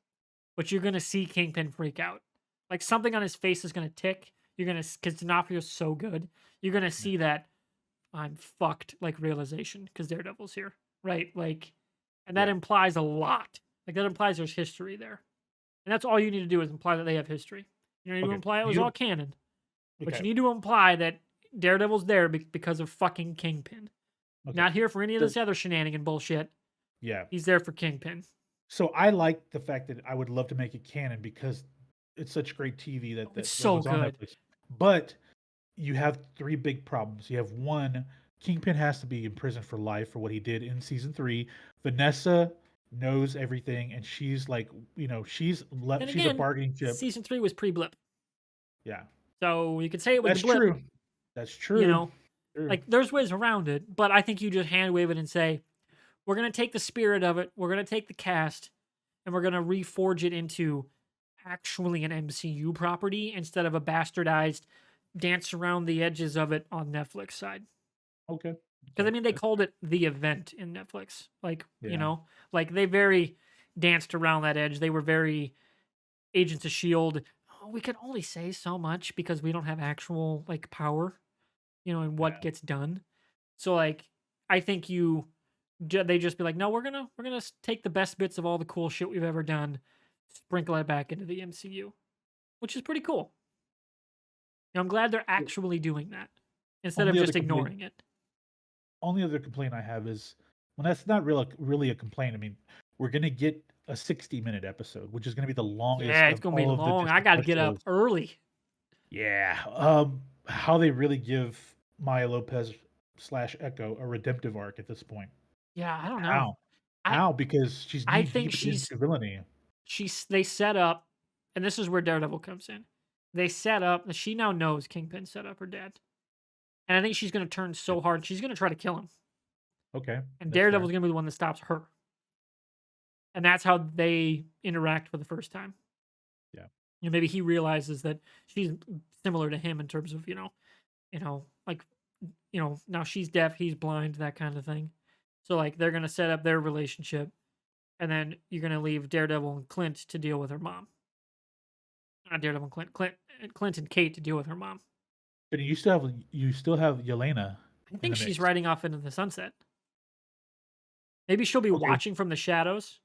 but you're gonna see Kingpin freak out. Like something on his face is gonna tick. You're gonna because D'Onofrio's so good. You're gonna Yeah. see that I'm fucked like realization because Daredevil's here, right? Like, and that Yeah. implies a lot. Like that implies there's history there, and that's all you need to do is imply that they have history. You don't need to Okay. imply it was You all canon, but you okay. need to imply that Daredevil's there because of fucking Kingpin. Okay. Not here for any of So this other shenanigan bullshit. yeah. He's there for Kingpin. So I like the fact that I would love to make it canon because it's such great TV Oh, it's that so was on good. Netflix. But you have three big problems. You have one, Kingpin has to be in prison for life for what he did in season 3. Vanessa knows everything, and she's like, And she's a again, bargaining chip. season 3 was pre-blip. Yeah, So you could say it was the that's blip, true. That's you true. know. True. Like there's ways around it, but I think you just hand wave it and say, we're gonna take the spirit of it, we're gonna take the cast, and we're gonna reforge it into actually an MCU property instead of a bastardized dance around the edges of it on Netflix side. Okay. Because I Okay. mean, they That's called it the event in Netflix. Like yeah. like they very danced around that edge. They were very Agents of Shield. Oh, we can only say so much because we don't have actual like power, in what Yeah. gets done. So like, I think they just be like, no, we're gonna take the best bits of all the cool shit we've ever done, sprinkle it back into the MCU, which is pretty cool. I'm glad they're The actually doing that instead of only other just complaint ignoring it. only other complaint I have is well, that's not really a complaint. I mean, we're gonna get a 60-minute episode, which is gonna be the longest Yeah, it's of gonna be all of the long. I Disney got to Plus get up shows. early. Yeah. How they really give Maya Lopez slash Echo a redemptive arc at this point. Yeah, I don't know. How? I How? Because she's I knee think deep into villainy. they set up, and this is where Daredevil comes in. They set up that she now knows Kingpin set up her dad, and I think she's gonna turn Yeah. so hard she's gonna try to kill him, Okay, and that's Daredevil's fair. gonna be the one that stops her, and that's how they interact for the first time. Yeah. Maybe he realizes that she's similar to him in terms of like now she's deaf, he's blind, that kind of thing. So like they're gonna set up their relationship, and then you're gonna leave Daredevil and Clint to deal with her mom. Not Daredevil and Clint and Kate to deal with her mom. But you still have Yelena I in think the she's mix. riding off into the sunset. Maybe she'll be Okay. watching from the shadows,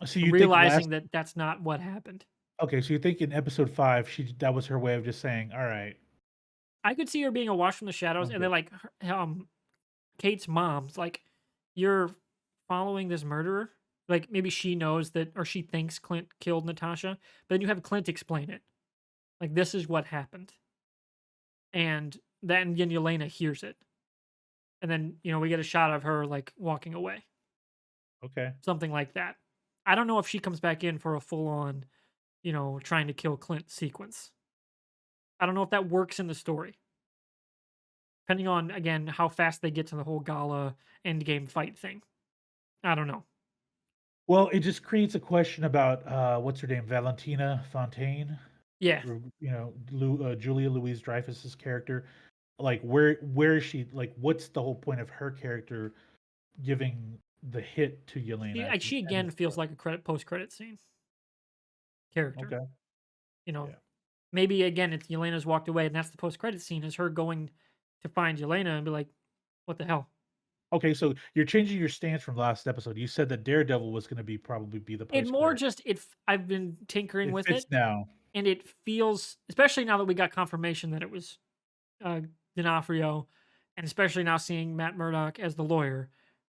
So you think last realizing that that's not what happened. okay, so you think in episode 5 that was her way of just saying, "All right, I could see her being a watch from the shadows, I'm and good." then like Kate's mom's like, "You're following this murderer." Like maybe she knows that, or she thinks Clint killed Natasha. But then you have Clint explain it. Like this is what happened, and then Yelena hears it, and then we get a shot of her like walking away, Okay. something like that. I don't know if she comes back in for a full on, trying to kill Clint sequence. I don't know if that works in the story. Depending on again how fast they get to the whole gala endgame fight thing. I don't know. Well, it just creates a question about, what's her name? Valentina Fontaine? Yeah. Or, Julia Louis-Dreyfus's character. Like, where is she like, what's the whole point of her character giving the hit to Yelena at the She end of again the feels show? like a post credit scene character. Okay. You know, Yeah. maybe again it's Yelena's walked away, and that's the post credit scene is her going to find Yelena and be like, "What the hell?" Okay, so you're changing your stance from last episode. You said that Daredevil was gonna probably be the It more post-credit. just I've been tinkering It with fits it, now. and it feels, especially now that we got confirmation that it was uh, D'Onofrio, And especially now seeing Matt Murdock as the lawyer,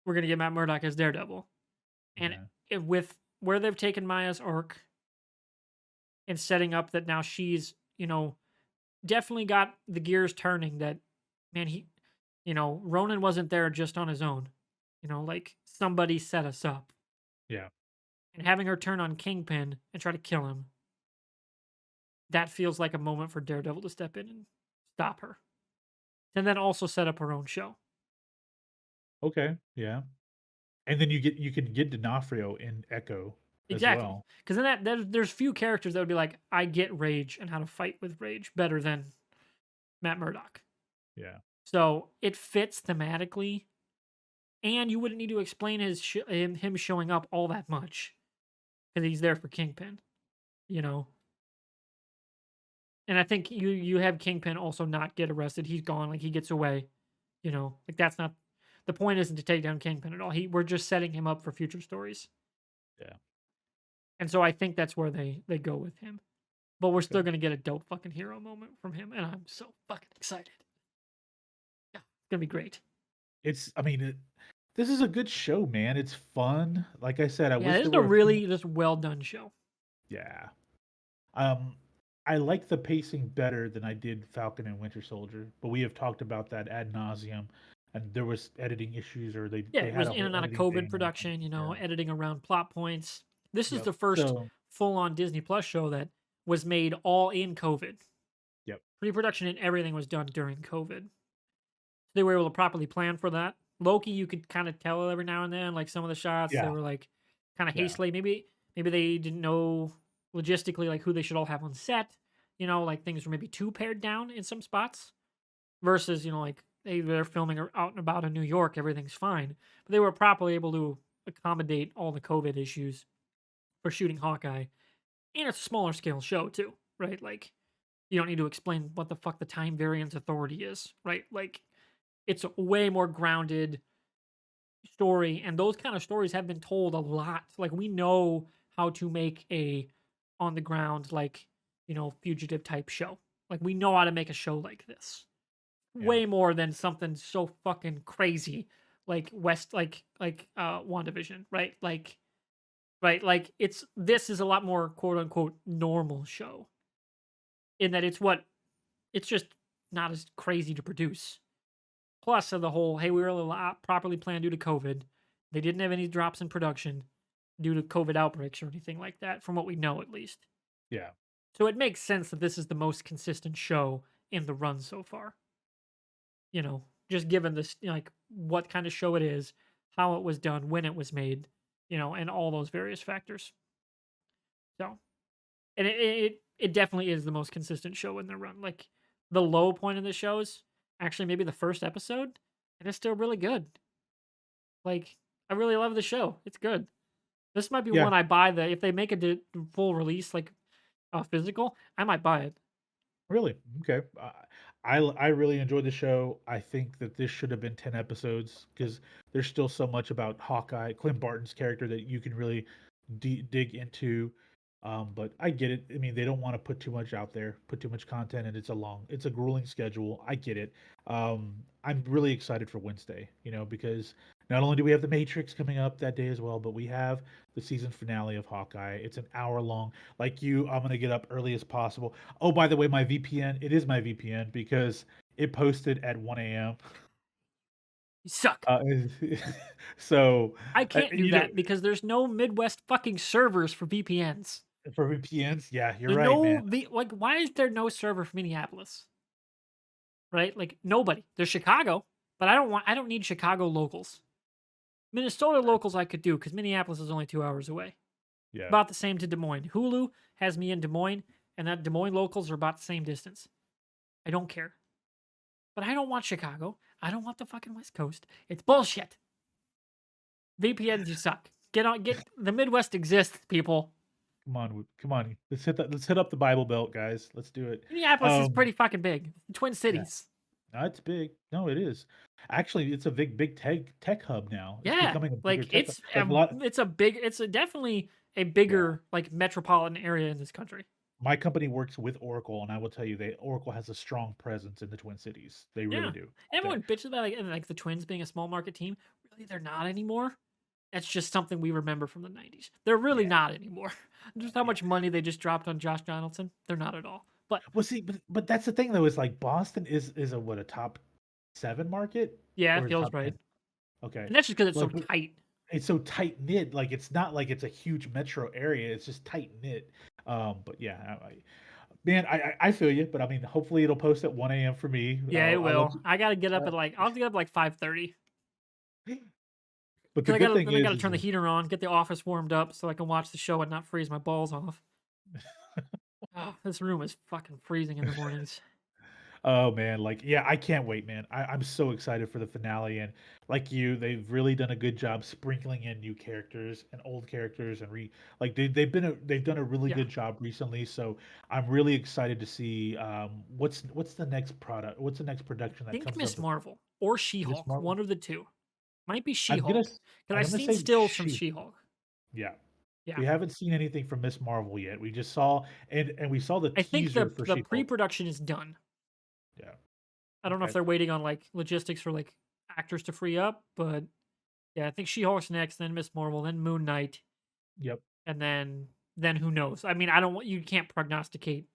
we're gonna get Matt Murdock as Daredevil. And Yeah. with where they've taken Maya's arc and setting up that now she's, definitely got the gears turning that, man, Ronan wasn't there just on his own. Like somebody set us up. Yeah. And having her turn on Kingpin and try to kill him, that feels like a moment for Daredevil to step in and stop her. And then also set up her own show. Okay. Yeah. And then you can get D'Onofrio in Echo as Exactly. well. Because then there's few characters that would be like, I get rage and how to fight with rage better than Matt Murdock. Yeah. So it fits thematically, and you wouldn't need to explain him showing up all that much because he's there for Kingpin, you know. And I think you have Kingpin also not get arrested. He's gone, like he gets away, like that's not the point. Isn't to take down Kingpin at all. We're just setting him up for future stories, Yeah. and so I think that's where they go with him. But we're still Okay. gonna get a dope fucking hero moment from him, and I'm so fucking excited. Yeah, it's gonna be great. I mean, this is a good show, man. It's fun. Like I said, I Yeah, wish this there is a were a few. really just well done show. Yeah. Um, I like the pacing better than I did Falcon and Winter Soldier, but we have talked about that ad nauseum. And there was editing issues, or Yeah, they it had was a in whole and out of editing COVID thing going on. production, Yeah. editing around plot points. This is Yep. the first So, full on Disney Plus show that was made all in COVID. yep. Pre production and everything was done during COVID. They were able to properly plan for that. Loki, you could kind of tell every now and then, like some of the shots, they Yeah. were like kind of Yeah. hastily. Maybe they didn't know logistically like who they should all have on set. Like things were maybe too pared down in some spots. Versus, like they're filming out and about in New York, everything's fine. But they were properly able to accommodate all the COVID issues for shooting Hawkeye. And it's a smaller scale show too, right? Like you don't need to explain what the fuck the time variance authority is, right? Like it's a way more grounded story, and those kind of stories have been told a lot. Like we know how to make a on the ground, like, fugitive type show. Like we know how to make a show like this. Yeah. Way more than something so fucking crazy like WandaVision, right? Like this is a lot more quote unquote normal show in that it's just not as crazy to produce. Plus of the whole, hey, we were properly planned due to COVID. They didn't have any drops in production due to COVID outbreaks or anything like that, from what we know at least. Yeah. So it makes sense that this is the most consistent show in the run so far. Just given this, like what kind of show it is, how it was done, when it was made, and all those various factors. So, and it definitely is the most consistent show in the run. Like the low point of the show is actually maybe the first episode, and it's still really good. Like I really love the show. It's good. This might be Yeah. one I buy. If they make a full release, like physical, I might buy it. Really? Okay. I really enjoyed the show. I think that this should have been 10 episodes because there's still so much about Hawkeye, Clint Barton's character that you can really dig into. But I get it. I mean, they don't want to put too much out there, put too much content, and it's a grueling schedule. I get it. I'm really excited for Wednesday, because not only do we have The Matrix coming up that day as well, but we have the season finale of Hawkeye. It's an hour long. Like you, I'm gonna get up early as possible. Oh, by the way, my VPN, it is my VPN because it posted at 1 a.m. You suck. Uh, so, I can't do you know, that because there's no Midwest fucking servers for VPNs. for VPNs, yeah, you're There's right, no man. like why is there no server for Minneapolis? Right? Like nobody. There's Chicago, but I don't need Chicago locals. Minnesota locals I could do because Minneapolis is only 2 hours away. Yeah, About the same to Des Moines. Hulu has me in Des Moines, and that Des Moines locals are about the same distance. I don't care. But I don't want Chicago. I don't want the fucking West Coast. It's bullshit. VPNs, you suck. Get the Midwest exists, people. come on. Let's hit up the Bible Belt, guys. Let's do it. Minneapolis is Um, pretty fucking big. Twin yeah, Cities. no, it's big. No, it is. Actually, it's a big tech hub now. It's Yeah, becoming a bigger like tech hub. Like a lot. it's a definitely a Yeah. bigger like metropolitan area in this country. My company works with Oracle, and I will tell you, Oracle has a strong presence in the Twin Cities. They really Yeah. do. Everyone bitches about like the Twins being a small market team. Really, they're not anymore. That's just something we remember from the 90s. They're really Yeah, not anymore. Just how yeah. much money they just dropped on Josh Donaldson. They're not at all. But Well, see, but that's the thing though, is like Boston is a what, a top 7 market yeah, it or a feels top right. 10? Okay. And that's just because it's so Like, but tight. it's so tight knit. Like it's not like it's a huge metro area. It's just tight knit. But yeah, man, I feel you. But I mean, hopefully it'll post at 1 a.m. for me. Yeah, it I'll let will. I gotta get up you. at like I'll have to get up like 5:30 But the because good thing I gotta is turn the heater on, get the office warmed up so I can watch the show and not freeze my balls off. Oh, this room is fucking freezing in the mornings. oh man, like yeah, I can't wait, man. I'm so excited for the finale, and like you, they've really done a good job sprinkling in new characters and old characters, and like they've done a really Yeah, good job recently. So I'm really excited to see what's the next product, what's the next production that think comes up Miss with Marvel or Miss She-Hulk, Marvel. one of the two. Might be I'm gonna She-Hulk s- because I'm I've gonna seen say stills from She-Hulk. yeah. Yeah, We haven't seen anything from Miss Marvel yet. We just saw and we saw the I think teaser for the She-Hulk. pre-production is done. Yeah. I don't know if Okay. they're waiting on like logistics for like actors to free up, but yeah, I think She-Hulk's next, then Miss Marvel, then Moon Knight, Yep. and then who knows? I mean, I don't want you can't prognosticate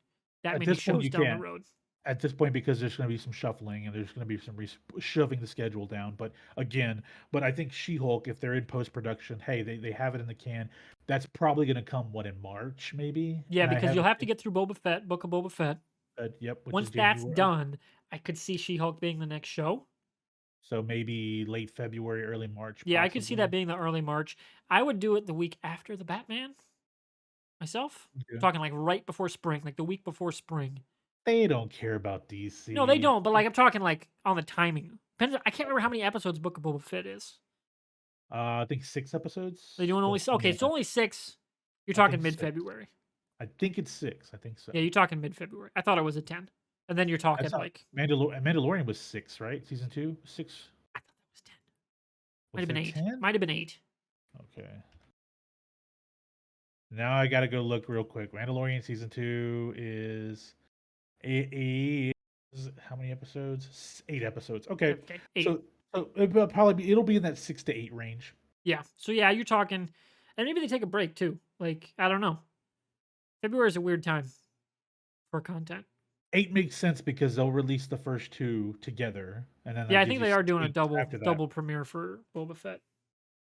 that At many this point, shows you down the can. road. At this point, because there's going to be some shuffling and there's going to be some shoving the schedule down. But again, but I think She-Hulk, if they're in post production, hey, they have it in the can. That's probably going to come what, in March maybe. Yeah, And I because you'll haven't. have to get through Boba Fett, Book of Boba Fett. Yep, which is Once that's January. done, I could see She-Hulk being the next show. So maybe late February, early March, Yeah, I could see that possibly. being the early March. I would do it the week after the Batman myself. Yeah. Talking like right before spring, like the week before spring. They don't care about No, they DC. don't. But like I'm talking like on the timing. Depends. I can't remember how many episodes Book of Boba Fett is. I think 6 episodes. They doing only Don't quote me okay. on It's that. only 6. You're I talking think mid 6. February. I think it's 6. I think so. Yeah, you're talking mid February. I thought it was a 10. And then you're talking That's not like Mandalorian was 6, right? Season 2, 6. I thought that was 10. Might Was have been that 8. 10? Might have been 8. Okay. Now I gotta go look real quick. Mandalorian season 2 is how many episodes? 8 episodes. Okay, Okay, 8. so it'll be in that 6 to 8 range. Yeah. So yeah, you're talking, and maybe they take a break too. Like I don't know. February is a weird time for content. 8 makes sense because they'll release the first two together, and then Yeah, that I gives think you they are 6 doing a weeks double after that. double premiere for Boba Fett.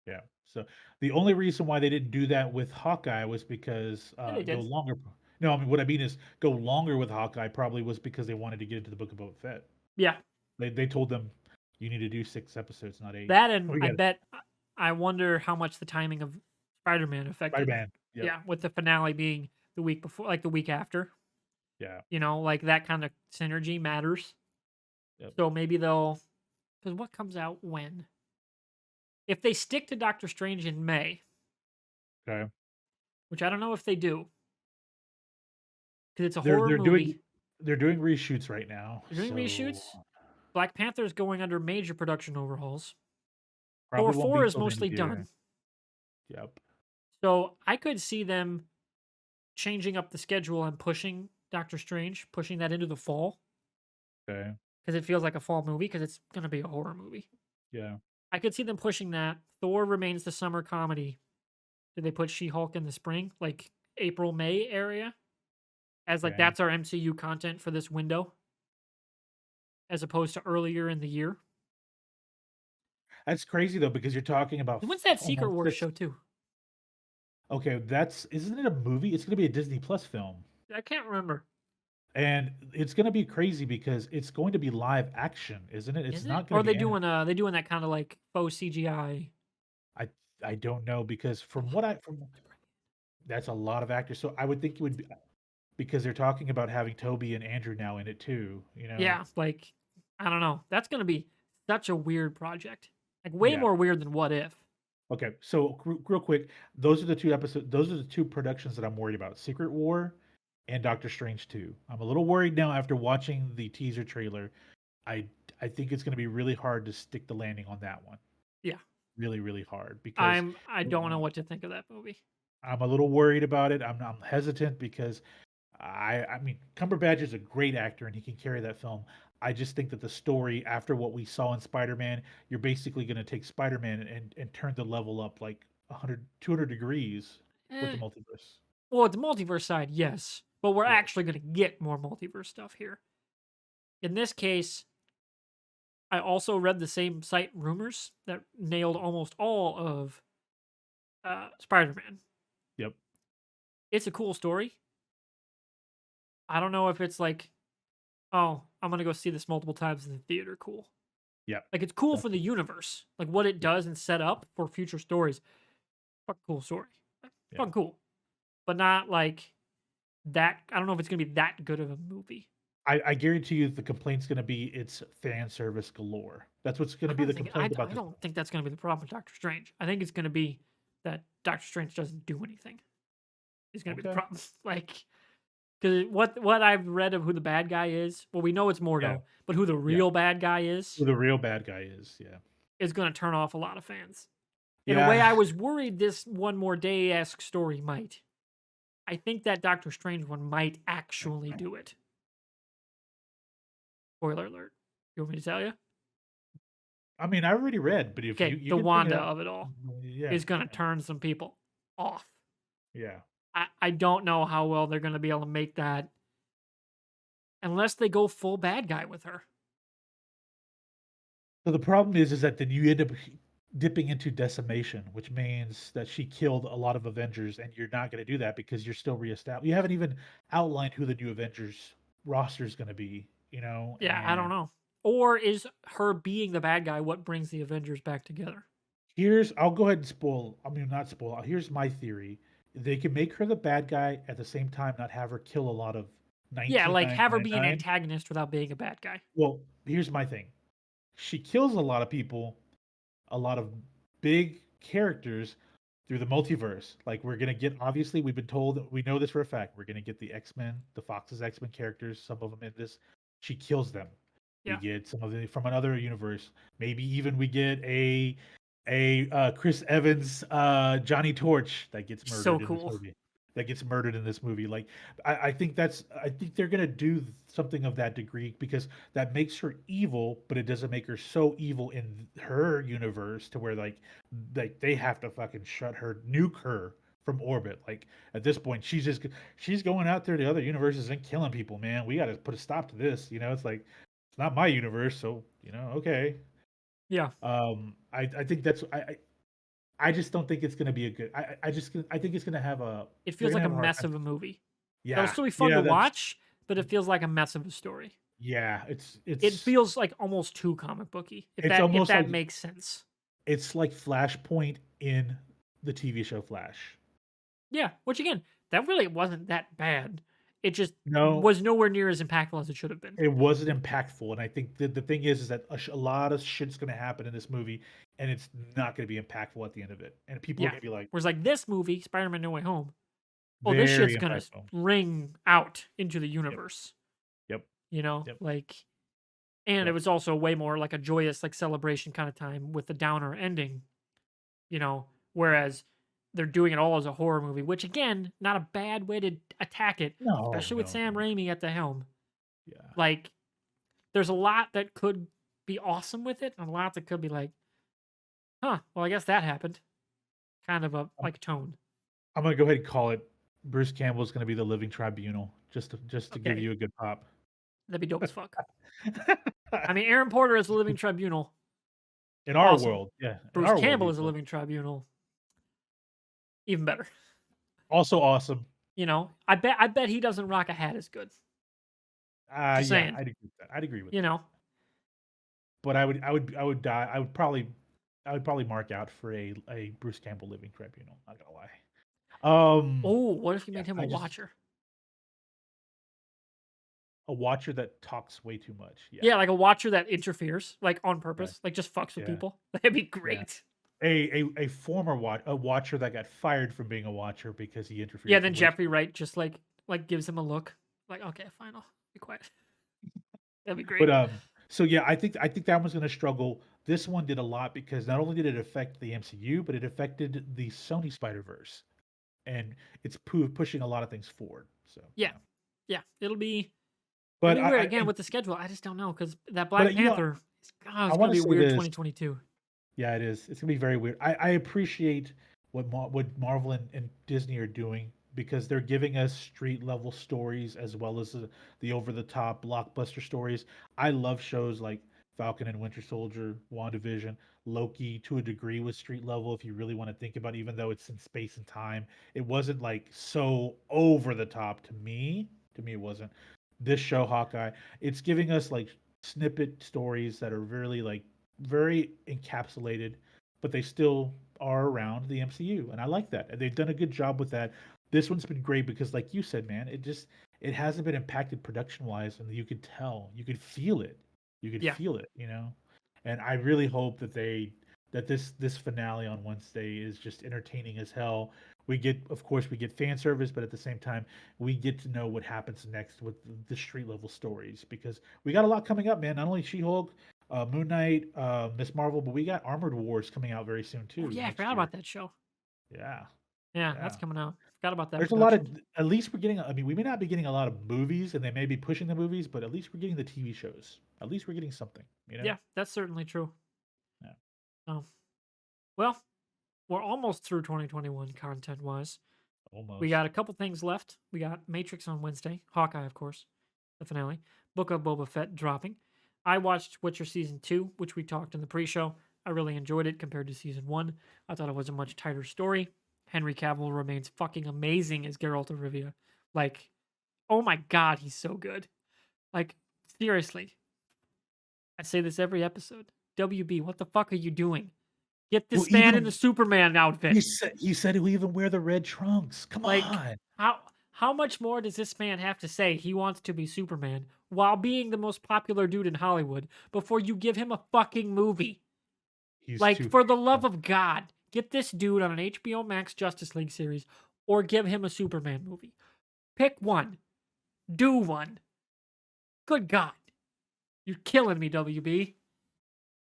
Yeah. So the only reason why they didn't do that with Hawkeye was because Yeah, they go did. longer. No, I mean what I mean is go longer with Hawkeye probably was because they wanted to get into the Book of Boba Fett. Yeah, They told them you need to do 6 episodes, not 8. that and We I got bet I wonder how much the timing of Spider-Man Spider affected. Man. Yep. Yeah, with the finale being the week before, like the week after. Yeah. You know, like that kind of synergy matters. Yep. So maybe they'll, because what comes out when? If they stick to Doctor Strange in May, Okay. which I don't know if they do, because it's a They're horror they're doing movie. they're doing reshoots right now, They're doing so reshoots. Black Panther's going under major production overhauls. Thor probably won't 4 be is till the end of mostly the done. year. Yep. So I could see them changing up the schedule and pushing Doctor Strange, pushing that into the fall Okay. because it feels like a fall movie because it's going to be a horror movie. Yeah. I could see them pushing that. Thor remains the summer comedy. Did they put She-Hulk in the spring, like April, May area, as like Okay. that's our MCU content for this window, as opposed to earlier in the year? That's crazy though because you're talking about And when's that Secret almost Wars 6. show too? Okay, that's isn't it a movie? It's going to be a Disney Plus film. I can't remember. And it's going to be crazy because it's going to be live action, isn't it? It's Is it? not Or going are to be they doing that kind of like faux CGI? I I don't know because from that's a lot of actors. So I would think it would be because they're talking about having Toby and Andrew now in it too, you know. Yeah, like I don't know. That's gonna be such a weird project. Like way Yeah. more weird than What If. Okay. So real quick, those are the two episodes. Those are the two productions that I'm worried about: Secret War and Doctor Strange 2. I'm a little worried now after watching the teaser trailer. I I think it's going to be really hard to stick the landing on that one. Yeah, Really, really hard because I don't know what to think of that movie. I'm a little worried about it. I'm hesitant because I mean, Cumberbatch is a great actor and he can carry that film. I just think that the story after what we saw in Spider-Man, you're basically going to take Spider-Man and turn the level up like 100, 200 degrees with the Eh, multiverse. well, the multiverse side, yes, but we're Yes. actually going to get more multiverse stuff here. In this case, I also read the same site rumors that nailed almost all of Spider-Man. Yep. It's a cool story. I don't know if it's like, oh, I'm gonna go see this multiple times in the theater. Cool. Yep. Like it's cool That's for the universe, like what it yeah. does and set up for future stories. Fucking cool story. Yeah. Fucking cool, but not like that. I don't know if it's gonna be that good of a movie. I guarantee you the complaint's going to be it's fan service galore. That's what's going to I be don't the think complaint about I this don't film. think that's gonna be the problem with Doctor Strange. I think it's gonna be that Doctor Strange doesn't do anything. Is gonna be the Okay. problem. Like because what I've read of who the bad guy is, well, we know it's Yeah. Mordo, but who the Yeah. real bad guy Who the real bad guy is. Yeah. is going to turn off a lot of fans. In a way, I Yeah. was worried this One More Day esque story might. I think that Doctor Strange one might actually do it. Spoiler alert. You want me to tell you? I mean, I already read, but if you Okay, you the can bring it Wanda up, of it all yeah, is going to turn some people off. yeah. I don't know how well they're going to be able to make that unless they go full bad guy with her. So the problem is that then you end up dipping into decimation, which means that she killed a lot of Avengers, and you're not going to do that because you're still reestablished. You haven't even outlined who the new Avengers roster is going to be, Yeah, I don't and know. Or is her being the bad guy what brings the Avengers back together? I'll go ahead and spoil. I mean, not spoil. Here's my theory: they can make her the bad guy at the same time, not have her kill a lot of Yeah, like have her be an 1999. antagonist without being a bad guy. Well, here's my thing: she kills a lot of people, a lot of big characters through the multiverse. Like we're gonna get, obviously, we've been told, we know this for a fact. We're gonna get the X-Men, the Fox's X-Men characters. Some of them in this. She kills them. We Yeah, get some of them from another universe. Maybe even we get a Chris Evans Johnny Torch that gets so murdered in this cool. movie. That gets murdered in this movie. Like I think they're gonna do something of that degree because that makes her evil, but it doesn't make her so evil in her universe to where like they have to fucking nuke her from orbit. Like at this point, she's going out there to other universes and killing people, man. We got to put a stop to this. It's like it's not my universe, so okay. Yeah, I think I just don't think it's gonna be a good. I think it's gonna have a. it They're feels gonna like a have a hard mess time. of a movie. It'll Yeah, still be fun yeah, to that's watch, but it feels like a mess of a story. yeah. It feels like almost too comic booky, It's if almost that like makes sense. it's like Flashpoint in the TV show Flash. Yeah, which again, that really wasn't that bad. It just No, was nowhere near as impactful as it should have been. it wasn't impactful, and I think the thing is that a lot of shit's gonna happen in this movie, and it's not gonna be impactful at the end of it, and people are Yeah. gonna be like Whereas like this movie, Spider-Man No Way Home, oh, this very shit's gonna impactful. ring out into the Yep, universe. yep, yep, Like and it yep. was also way more like a joyous like celebration kind of time with the downer ending, whereas they're doing it all as a horror movie, which again, not a bad way to attack it, No, especially with no, Sam no. Raimi at the helm. Yeah. Like there's a lot that could be awesome with it, and a lot that could be like, huh, well I guess that happened. Kind of a like tone. I'm gonna go ahead and call it. Bruce Campbell is gonna be the living tribunal, just to give Okay, you a good pop. that'd be dope as fuck. I mean, Aaron Porter is a living tribunal. In our Awesome. world, yeah, in Bruce our world, Campbell he's is a living tribunal. Even better. also awesome. I bet he doesn't rock a hat as good. Just Yeah, saying. I'd agree with that. I'd agree with You that. know. But I would die. I would probably mark out for a Bruce Campbell living tribunal. Not gonna lie. Oh, what if you Yeah, made him a I just watcher? a watcher that talks way too much. Yeah, Yeah, like a watcher that interferes, like on yeah, purpose, like just fucks with yeah, people. That'd be yeah. great. A former watcher that got fired from being a watcher because he Yeah, interfered for then way. Jeffrey Wright just like gives him a look. Like, okay, fine, I'll be quiet. That'd be But great. so yeah, I think that one's gonna struggle. This one did a lot because not only did it affect the MCU, but it affected the Sony Spider Verse, and it's pushing a lot of things forward. So Yeah. Yeah, it'll be But weird I again and with the schedule. I just don't know because that but Black you know, Panther, I it's gonna want to be a say weird this. 2022. Yeah, it is. It's gonna be very weird. I appreciate what Marvel and Disney are doing because they're giving us street level stories as well as the over the top blockbuster stories. I love shows like Falcon and Winter Soldier, WandaVision, Loki to a degree was street level if you really want to think about it, even though it's in space and time. It wasn't like so over the top to me. To me it wasn't. This show, Hawkeye, it's giving us like snippet stories that are really like very encapsulated, but they still are around the MCU, and I like that. And they've done a good job with that. This one's been great because, like you said, man, it hasn't been impacted production wise, and you could tell, you could feel it, Yeah, you know. And I really hope that this finale on Wednesday is just entertaining as hell. We get, of course, we get fan service, but at the same time, we get to know what happens next with the street level stories because we got a lot coming up, man. Not only She-Hulk, Moon Knight, Miss Marvel, but we got Armored Wars coming out very soon oh too yeah, I next forgot year. about that show. Yeah, Yeah, that's yeah. coming out. Forgot about that There's a lot of production. at least we're getting. I mean, we may not be getting a lot of movies, and they may be pushing the movies, but at least we're getting the TV shows. At least we're getting something. You know. Yeah, that's certainly true. Yeah. Oh, well, we're almost through 2021 content wise. We Almost. got a couple things left. We got Matrix on Wednesday, Hawkeye, of course, the finale, Book of Boba Fett dropping. I watched Witcher season 2, which we talked in the pre-show. I really enjoyed it compared to season 1. I thought it was a much tighter story. Henry Cavill remains fucking amazing as Geralt of Rivia. Like, oh my god, he's so good. Like, seriously. I say this every episode. WB, what the fuck are you doing? Get Well, this man in the even Superman outfit. he said he'll even wear the red trunks. Come Like, on. how much more does this man have to say he wants to be Superman while being the most popular dude in Hollywood before you give him a fucking movie? He's Like, too. for the love of God, get this dude on an HBO Max Justice League series or give him a Superman movie. Pick one. Do one. Good God. You're killing me, WB.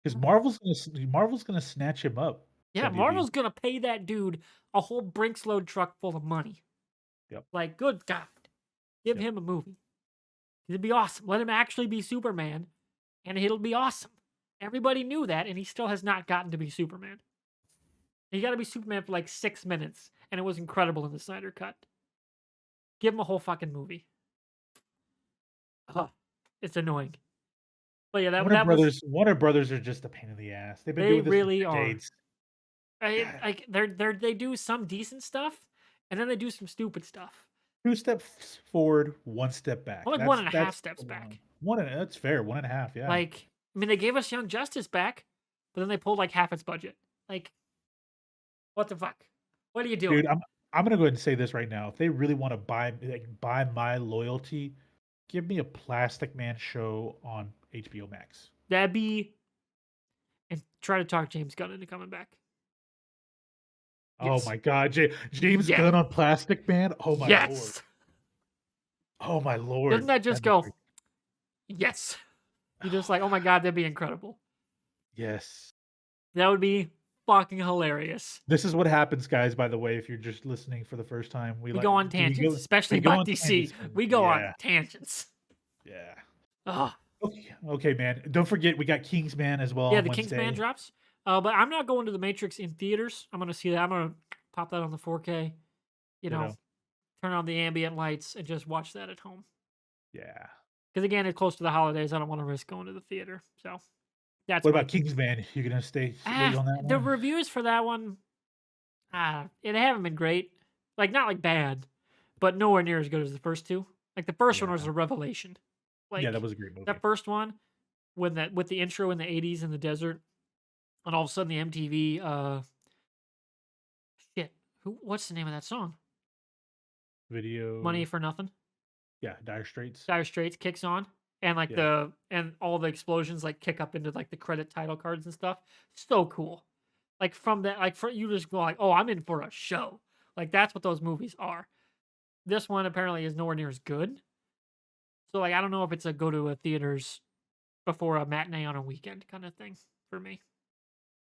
Because Marvel's gonna snatch him up. Yeah, WB. Marvel's gonna pay that dude a whole Brinks load truck full of money. Yep. Like, good God. Give Yep. him a movie. It'd be awesome. Let him actually be Superman, and it'll be awesome. Everybody knew that, and he still has not gotten to be Superman. He got to be Superman for like 6 minutes, and it was incredible in the Snyder Cut. Give him a whole fucking movie. Ugh, it's annoying. But yeah, that was. Warner Brothers are just a pain in the ass. They've been They doing this for really are. decades. Like they do some decent stuff, and then they do some stupid stuff. 2 steps forward, 1 step back. Well, like one and a half That's steps the line. back. That's fair. 1.5. Yeah. Like, I mean, they gave us Young Justice back, but then they pulled like half its budget. Like, what the fuck? What are you doing? Dude, I'm gonna go ahead and say this right now. If they really want to buy my loyalty, give me a Plastic Man show on HBO Max. That'd be, and try to talk James Gunn into coming back. Oh Yes. my God, James Yeah. Gunn on Plastic Man. Oh my lord. Yes. Oh my Doesn't lord. that just That'd be go? great. Yes. You're just like, oh my god, that'd be incredible. Yes. That would be fucking hilarious. This is what happens, guys. By the way, if you're just listening for the first time, We go on tangents, especially we go about on DC. tangents, man. We go on Yeah, tangents. yeah. Oh, Okay, man. Don't forget we got Kingsman as well yeah, on the Kingsman Wednesday. drops. But I'm not going to the Matrix in theaters. I'm gonna see that. I'm gonna pop that on the 4K. You You know, know, turn on the ambient lights and just watch that at home. yeah. Because again, it's close to the holidays. I don't want to risk going to the theater. So that's What my about thing. Kingsman? You gonna wait on that The one? reviews for that one, it haven't been great. Like not like bad, but nowhere near as good as the first two. Like the first one was Yeah, a revelation. yeah. Like That was a great movie. that first one, when that with the intro in the '80s in the desert, and all of a sudden the MTV, shit, what's the name of that song? Money Video. for Nothing. Yeah, Dire Straits. Dire Straits kicks on, and like Yeah, all the explosions like kick up into like the credit title cards and stuff. So cool. Like from that, like for you just go like, oh, I'm in for a show. Like that's what those movies are. This one apparently is nowhere near as good. So like I don't know if it's a go to a theaters before a matinee on a weekend kind of thing for me.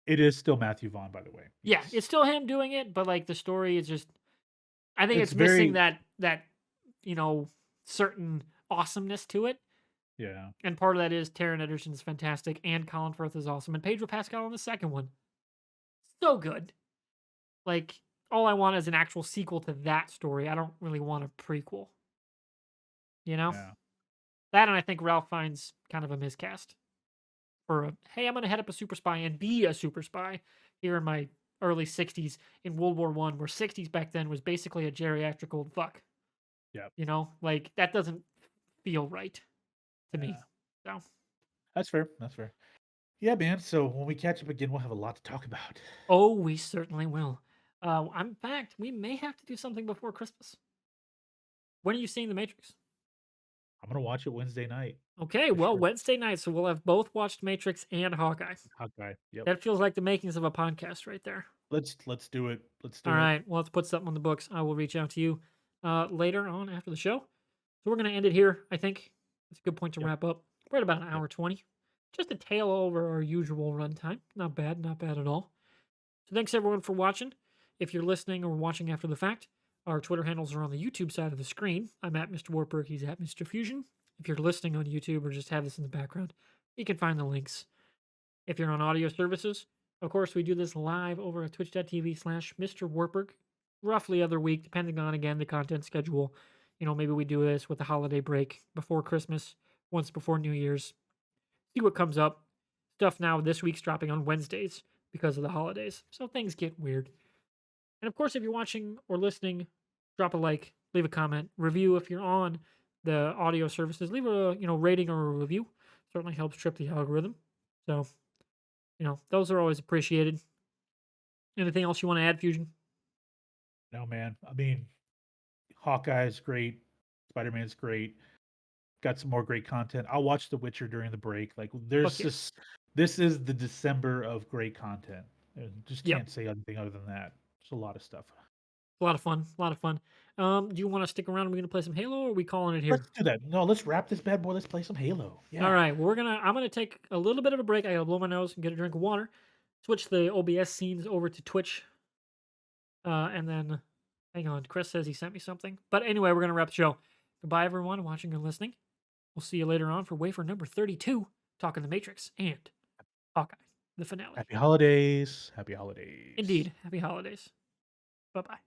it is still Matthew Vaughn, by the way. Yeah, Yes, it's still him doing it, but like the story is just I think it's it's missing very. that you know certain awesomeness to it. Yeah. And part of that is Taron Egerton's fantastic, and Colin Firth is awesome, and Pedro Pascal in the second one, so good. Like, all I want is an actual sequel to that story. I don't really want a prequel. You know Yeah. that, and I think Ralph Fiennes kind of a miscast for a hey, I'm gonna head up a super spy and be a super spy here in my early '60s in World War One, where '60s back then was basically a geriatric old fuck. Yeah. Like that doesn't feel right to me. Yeah. So, That's fair. That's fair. Yeah, man. So when we catch up again, we'll have a lot to talk about. oh, we certainly will. In fact, we may have to do something before Christmas. When are you seeing The Matrix? I'm gonna watch it Wednesday night Okay, for well, sure. Wednesday night, so we'll have both watched Matrix and Hawkeye. Hawkeye. Yep. That feels like the makings of a podcast right there. Let's do it. Let's All do it. right, well, let's put something on the books. I will reach out to you later on after the show. So we're going to end it here, I think. It's a good point to Yep. wrap up. We're at about an Yep. hour 20. Just a tail over our usual runtime. Not bad, not bad at all. So thanks everyone for watching. If you're listening or watching after the fact, our Twitter handles are on the YouTube side of the screen. I'm at MrWartburg. He's at Mr. Fusion. If you're listening on YouTube or just have this in the background, you can find the links. If you're on audio services, of course, we do this live over at twitch.tv/MrWartburg, roughly every week, depending on, again, the content schedule. Maybe we do this with the holiday break before Christmas, once before New Year's. See what comes up. Stuff now this week's dropping on Wednesdays because of the holidays. So things get weird. And of course, if you're watching or listening, drop a like, leave a comment, review if you're on the audio services. Leave a rating or a review. Certainly helps trip the algorithm. So, those are always appreciated. Anything else you want to add, Fusion? No, man. I mean, Hawkeye's great. Spider-Man's great. Got some more great content. I'll watch The Witcher during the break. Like, there's Fuck yeah. just this is the December of great content. Just Yep. can't say anything other than that. There's a lot of stuff. A lot of fun. A lot of fun. Do you want to stick around? Are we going to play some Halo, or are we calling it here? Let's do that. No, let's wrap this bad boy. Let's play some Halo. All Yeah. right. Well, I'm gonna take a little bit of a break. I gotta blow my nose and get a drink of water. Switch the OBS scenes over to Twitch. And then, hang on. Chris says he sent me something. But anyway, we're gonna wrap the show. Goodbye, everyone watching and listening. We'll see you later on for WAFER number 32, talking the Matrix and Hawkeye, the finale. Happy holidays. Happy holidays. Indeed. Happy holidays. Bye bye.